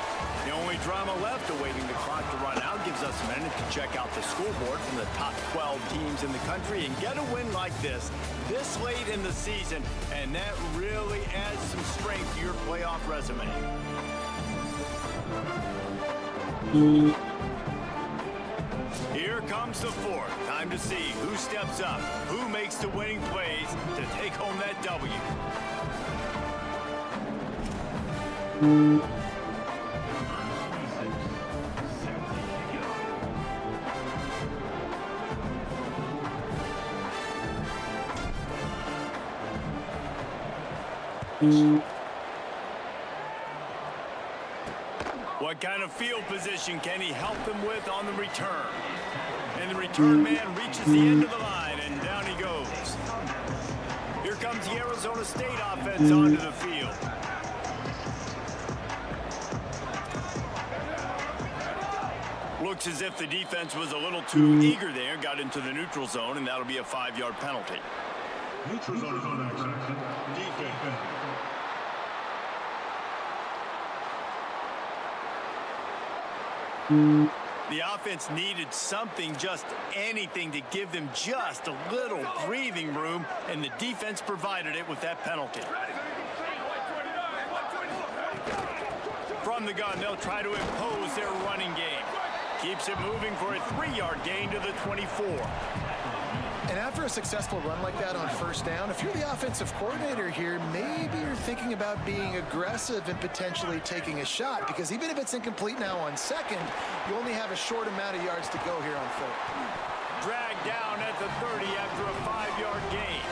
The only drama left awaiting the clock to run out gives us a minute to check out the scoreboard from the top 12 teams in the country and get a win like this late in the season, and that really adds some strength to your playoff resume. Here comes the 4th. Time to see who steps up, who makes the winning plays to take home that W. What kind of field position can he help them with on the return? And the return man reaches the end of the line, and down he goes. Here comes the Arizona State offense onto the field. Looks as if the defense was a little too eager there, got into the neutral zone, and that'll be a 5-yard penalty. Neutral zone action. Defense. The offense needed something, just anything, to give them just a little breathing room, and the defense provided it with that penalty. From the gun, they'll try to impose their running game. Keeps it moving for a 3-yard gain to the 24. And after a successful run like that on 1st down, if you're the offensive coordinator here, maybe you're thinking about being aggressive and potentially taking a shot, because even if it's incomplete now on 2nd, you only have a short amount of yards to go here on 3rd. Dragged down at the 30 after a 5-yard gain.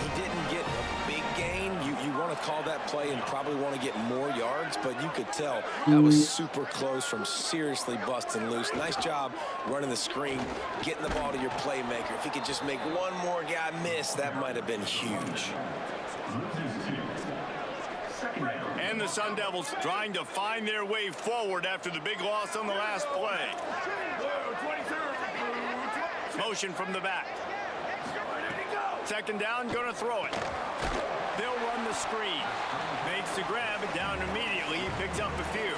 He didn't get a big gain. You want to call that play and probably want to get more yards, but you could tell that was super close from seriously busting loose. Nice job running the screen, getting the ball to your playmaker. If he could just make one more guy miss, that might have been huge. And the Sun Devils trying to find their way forward after the big loss on the last play. Motion from the back. 2nd down, going to throw it. They'll run the screen. Makes the grab, and down immediately. He picks up a few.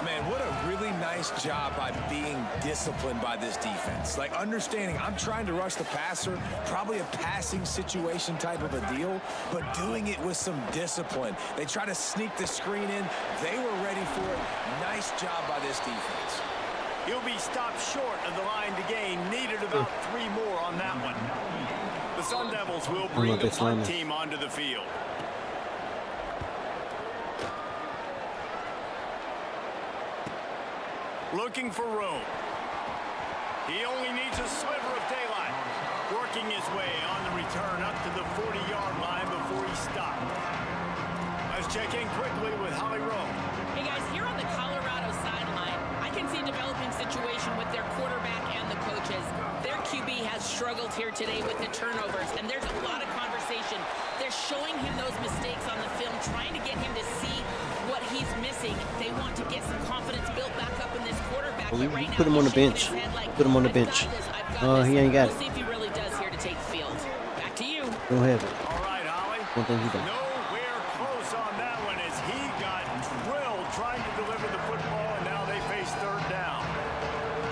Man, what a really nice job by being disciplined by this defense. Like, understanding I'm trying to rush the passer, probably a passing situation type of a deal, but doing it with some discipline. They try to sneak the screen in. They were ready for it. Nice job by this defense. He'll be stopped short of the line to gain. Needed about 3 more on that one. The Sun Devils will bring the punt team onto the field. Looking for room. He only needs a sliver of daylight. Working his way on the return up to the 40-yard line before he stopped. Let's check in quickly with Holly Rowe. Hey guys, here on the Colorado sideline, I can see a developing situation with their quarterback and the coaches. Their QB has struggled here today with the turnovers, and there's a lot of conversation. They're showing him those mistakes on the film, trying to get him to see what he's missing. They want to get some confidence built back up in this quarterback. Well, right now, put him on the bench. Put him on the bench. Oh, he ain't got it. We'll see if he really does here to take the field. Back to you. Don't have it. All right, Holly. One thing he done. Nowhere close on that one as he got drilled trying to deliver the football, and now they face 3rd down.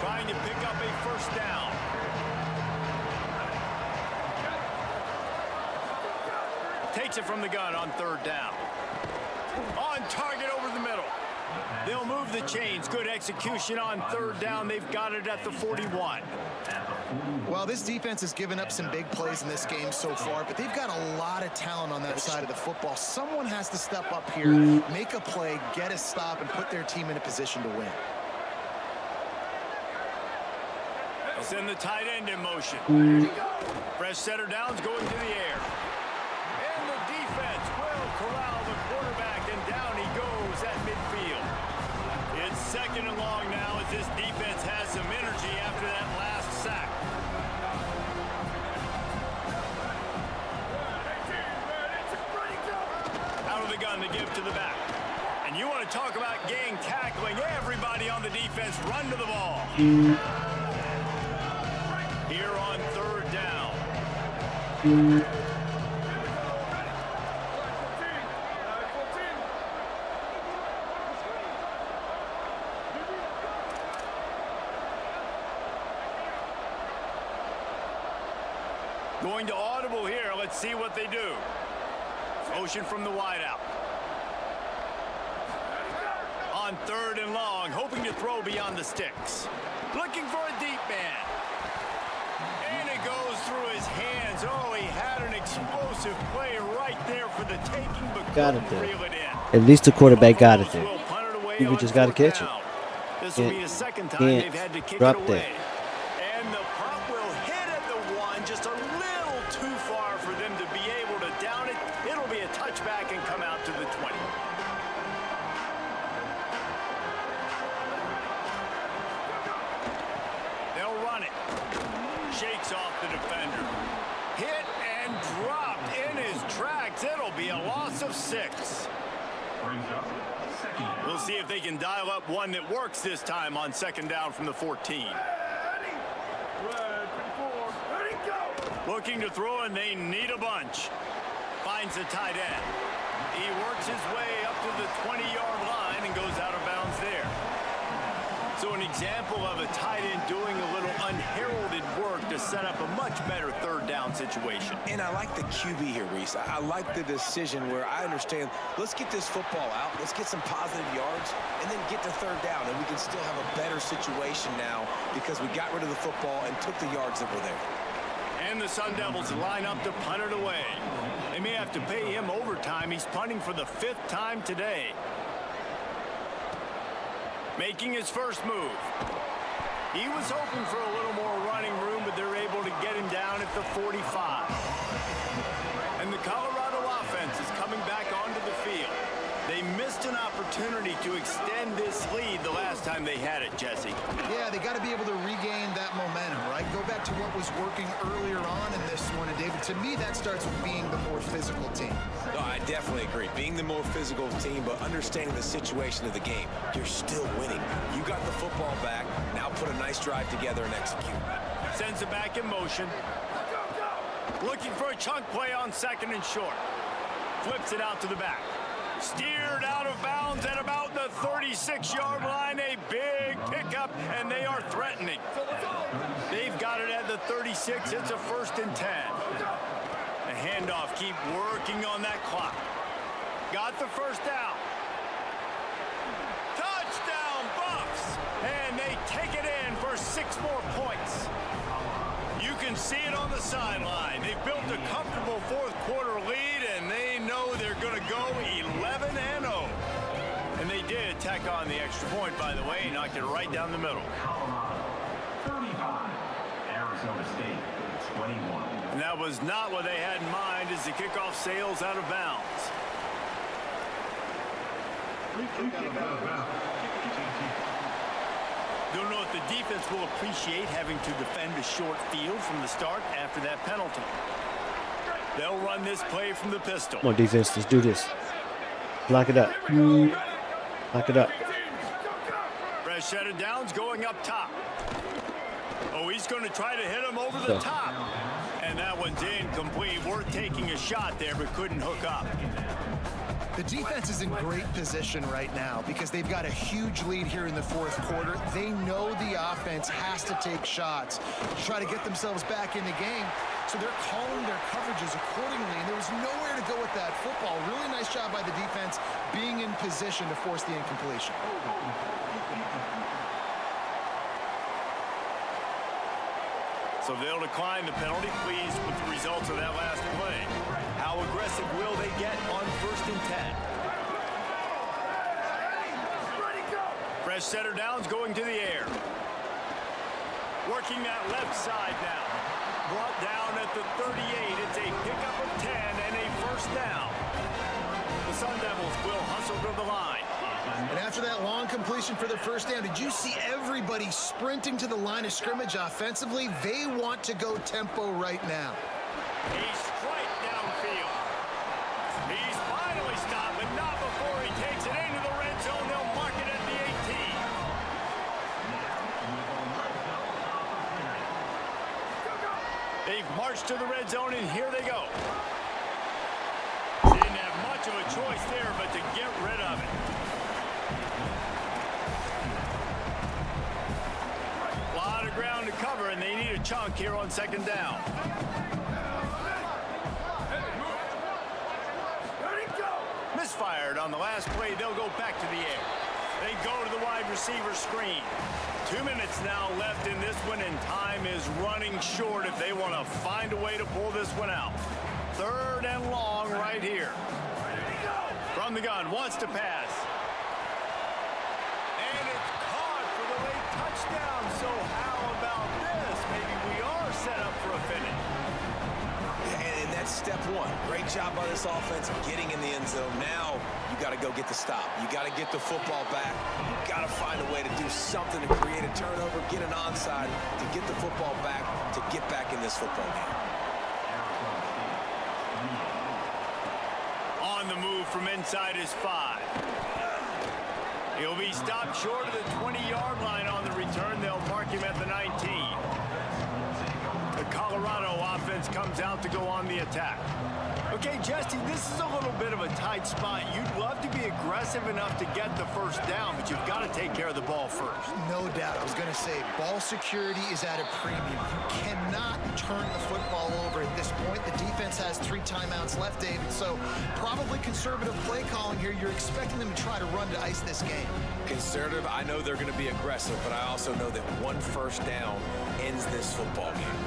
Trying to pick up a 1st down. Takes it from the gun on 3rd down. On target over the middle. They'll move the chains. Good execution on third down. They've got it at the 41. Well, this defense has given up some big plays in this game so far, but they've got a lot of talent on that side of the football. Someone has to step up here, make a play, get a stop, and put their team in a position to win. They'll send the tight end in motion. Fresh setter downs going to the air. And the defense will corral the quarterback, and down he goes at midfield. It's second and long now as this defense has some energy after that last sack. Out of the gun to give to the back. And you want to talk about gang tackling. Everybody on the defense run to the ball. Here on third down. Going to audible here. Let's see what they do. Motion from the wideout. On third and long, hoping to throw beyond the sticks. Looking for a deep man. And it goes through his hands. Oh, he had an explosive play right there for the taking, but couldn't reel it in. At least the quarterback got it there. Will punt it away You on just got to fourth catch it. down. This will be the second time Can't they've had to kick drop it that. away. And the punt will hit at the one, just a little too far for them to be able to down it. It'll be a touchback and come out to the 20. They'll run it. Shakes off the defender. Hit and dropped in his tracks. It'll be a loss of 6. We'll see if they can dial up one that works this time on second down from the 14. Looking to throw, and they need a bunch. Finds the tight end. He works his way up to the 20-yard line and goes out of bounds there. So an example of a tight end doing a little unheralded work to set up a much better third down situation. And I like the QB here, Reese. I like the decision where I understand, let's get this football out, let's get some positive yards, and then get to third down, and we can still have a better situation now because we got rid of the football and took the yards that were there. And the Sun Devils line up to punt it away. They may have to pay him overtime. He's punting for the 5th time today. Making his first move. He was hoping for a little more running room, but they're able to get him down at the 45. And the Colorado offense is coming back onto the field. They missed an opportunity to extend this lead the last time they had it, Jesse. Yeah, they got to be able to regain that momentum, right? Go back to what was working earlier on in this one. And, David, to me, that starts with being the more physical team. No, I definitely agree. Being the more physical team, but understanding the situation of the game. You're still winning. You got the football back. Now put a nice drive together and execute. Sends it back in motion. Looking for a chunk play on second and short. Flips it out to the back. Steered out of bounds at about the 36-yard line. A big pickup, and they are threatening. They've got it at the 36. It's a 1st and 10. The handoff, keep working on that clock. Got the first down. Touchdown, Buffs! And they take it in for 6 more points. You can see it on the sideline. They've built a comfortable 4th quarter lead, and they know they're going to go 11-0. And they did tack on the extra point, by the way, knocked it right down the middle. 35, Arizona State, 21. And that was not what they had in mind as the kickoff sails out of bounds. Don't know if the defense will appreciate having to defend a short field from the start after that penalty. They'll run this play from the pistol. Come on, defense, let's do this. Lock it up. Lock it up. Fresh set of downs going up top. Oh, he's going to try to hit him over the top. And that one's incomplete. Worth taking a shot there, but couldn't hook up. The defense is in great position right now because they've got a huge lead here in the 4th quarter. They know the offense has to take shots to try to get themselves back in the game. So they're calling their coverages accordingly, and there was nowhere to go with that football. Really nice Nice job by the defense being in position to force the incompletion. So they'll decline the penalty, pleased with the results of that last play. How aggressive will they get on 1st and 10? Fresh setter downs going to the air. Working that left side now. Brought down at the 38. It's a pickup of 10 and a 1st down. The Sun Devils will hustle to the line. And after that long completion for the 1st down, did you see everybody sprinting to the line of scrimmage offensively? They want to go tempo right now. A strike downfield. He's finally stopped, but not before he takes it into the red zone. They'll mark it at the 18. They've marched to the red zone, and here they go. Didn't have much of a choice there, but to get rid of it. A lot of ground to cover, and they need a chunk here on 2nd down. Misfired on the last play. They'll go back to the air. They go to the wide receiver screen. 2 minutes now left in this one, and time is running short if they want to find a way to pull this one out. 3rd and long right here. From the gun, wants to pass. And it's caught for the late touchdown. So how about this? Maybe we are set up for a finish. And that's step one. Great job by this offense getting in the end zone. Now you got to go get the stop. You got to get the football back. You got to find a way to do something to create a turnover, get an onside, to get the football back, to get back in this football game. On the move from inside his 5. He'll be stopped short of the 20-yard line on the return. They'll mark him at the 19. The Colorado offense comes out to go on the attack. Okay, Jesse, this is a little bit of a tight spot. You'd love to be aggressive enough to get the 1st down, but you've got to take care of the ball first. No doubt. I was going to say, ball security is at a premium. You cannot turn the football over at this point. The defense has 3 timeouts left, David, so probably conservative play calling here. You're expecting them to try to run to ice this game. Conservative, I know they're going to be aggressive, but I also know that 1 1st down ends this football game.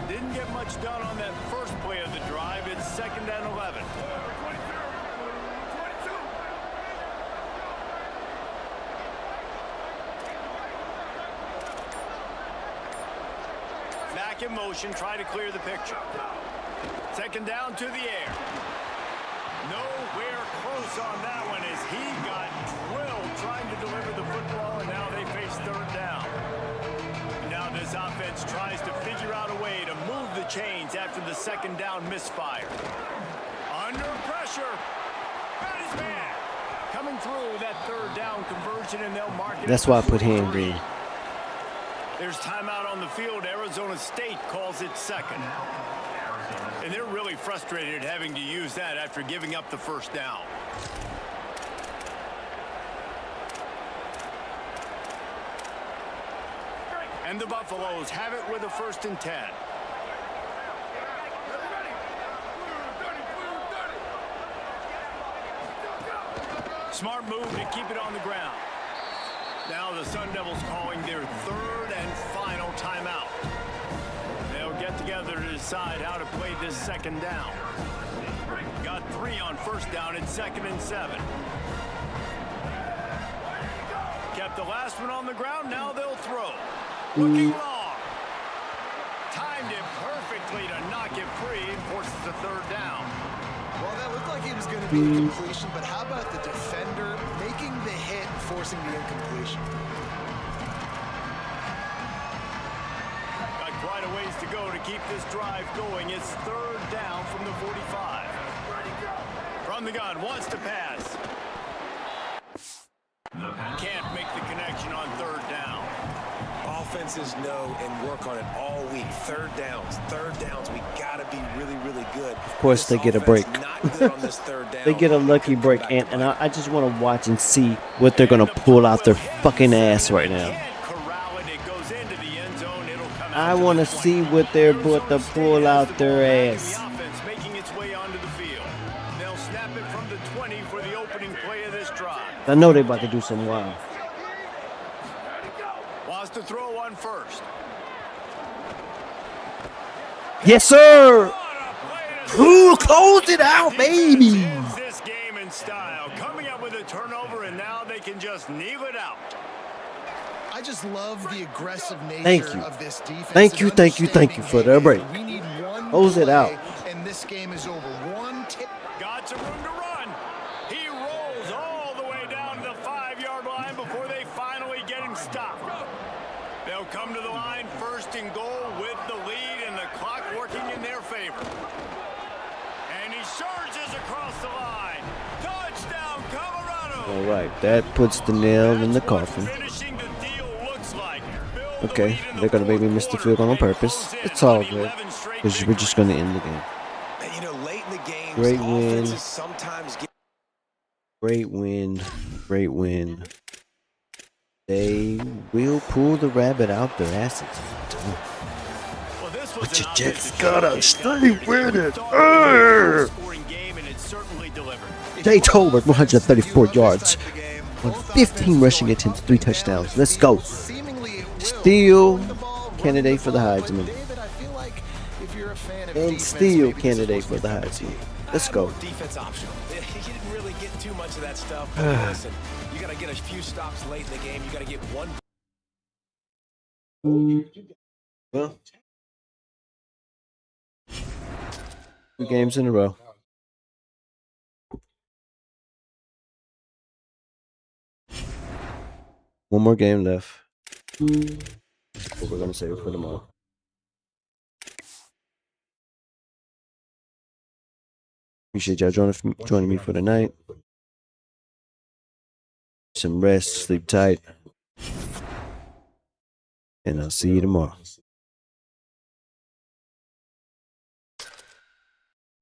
Didn't get much done on that first play of the drive. It's 2nd and 11. Back in motion, try to clear the picture. 2nd down to the air. Nowhere close on that one as he got drilled trying to deliver the football, and now they face 3rd down. Now this offense tries to figure out a way to move the chains after the 2nd down misfire. Under pressure. That is man. Coming through that 3rd down conversion, and they'll mark it. That's why I put Henry. There's timeout on the field. Arizona State calls it 2nd. And they're really frustrated having to use that after giving up the 1st down. And the Buffaloes have it with a 1st and 10. Smart move to keep it on the ground. Now the Sun Devils calling their 3rd and final timeout. They'll get together to decide how to play this 2nd down. Got 3 on 1st down at 2nd and 7. Kept the last one on the ground. Now they'll throw. Looking long. Timed it perfectly to knock it free and forces a 3rd down. Well, that looked like it was going to be a completion, but how about the defender making the hit and forcing the incompletion? Got quite a ways to go to keep this drive going. It's 3rd down from the 45. From the gun, wants to pass. Can't make the connection on 3rd down. Offenses know and work on it all week. 3rd downs. We got to be really, really good. Of course, they get a break. They get a lucky break, and I just want to watch and see what they're going to pull out their fucking ass right now. I want to see what they're about to pull out their ass. The offense making its way onto the field. They'll snap have it from the 20 for the opening play of this drive. I know they about to do some wild. Wants to throw on first. Yes, sir. Ooh, close it out, baby. Ends this game in style, coming up with a turnover, and now they can just kneel it out. I just love the aggressive Thank nature you. of this defense. Thank you for the break. We need one Close it play, out. and this game is over. One tip. Got some room to run. He rolls all the way down to the 5-yard line before they finally get him stopped. They'll come to the line first and goal with the lead and the clock working in their favor. And he surges across the line. Touchdown, Colorado. All right, that puts the nail in the coffin. Finishing the deal looks like. Okay, they're gonna make me miss the field goal on purpose. It's all good, because we're just gonna end the game. And, you know, late in the game, Great win. offenses sometimes get Great win, great win. They will pull the rabbit out their asses. Well, this was But you an just offensive gotta showcase. stay with it. Scoring game, and it certainly delivered. Jay Tolbert, 134 yards on 15 rushing attempts, 3 touchdowns. Let's go. Seemingly it will. Still Run the ball, run candidate the for the ball. But Heisman. David, I feel like if you're a fan of And defense, still maybe this candidate is for the Heisman. Let's go. defense optional. You didn't really get too much of that stuff. But listen, you got to get a few stops late in the game. You got to get one. Well, 2 games in a row. One more game left. But we're gonna save it for tomorrow. Appreciate y'all joining me for the night. Some rest, sleep tight, and I'll see you tomorrow.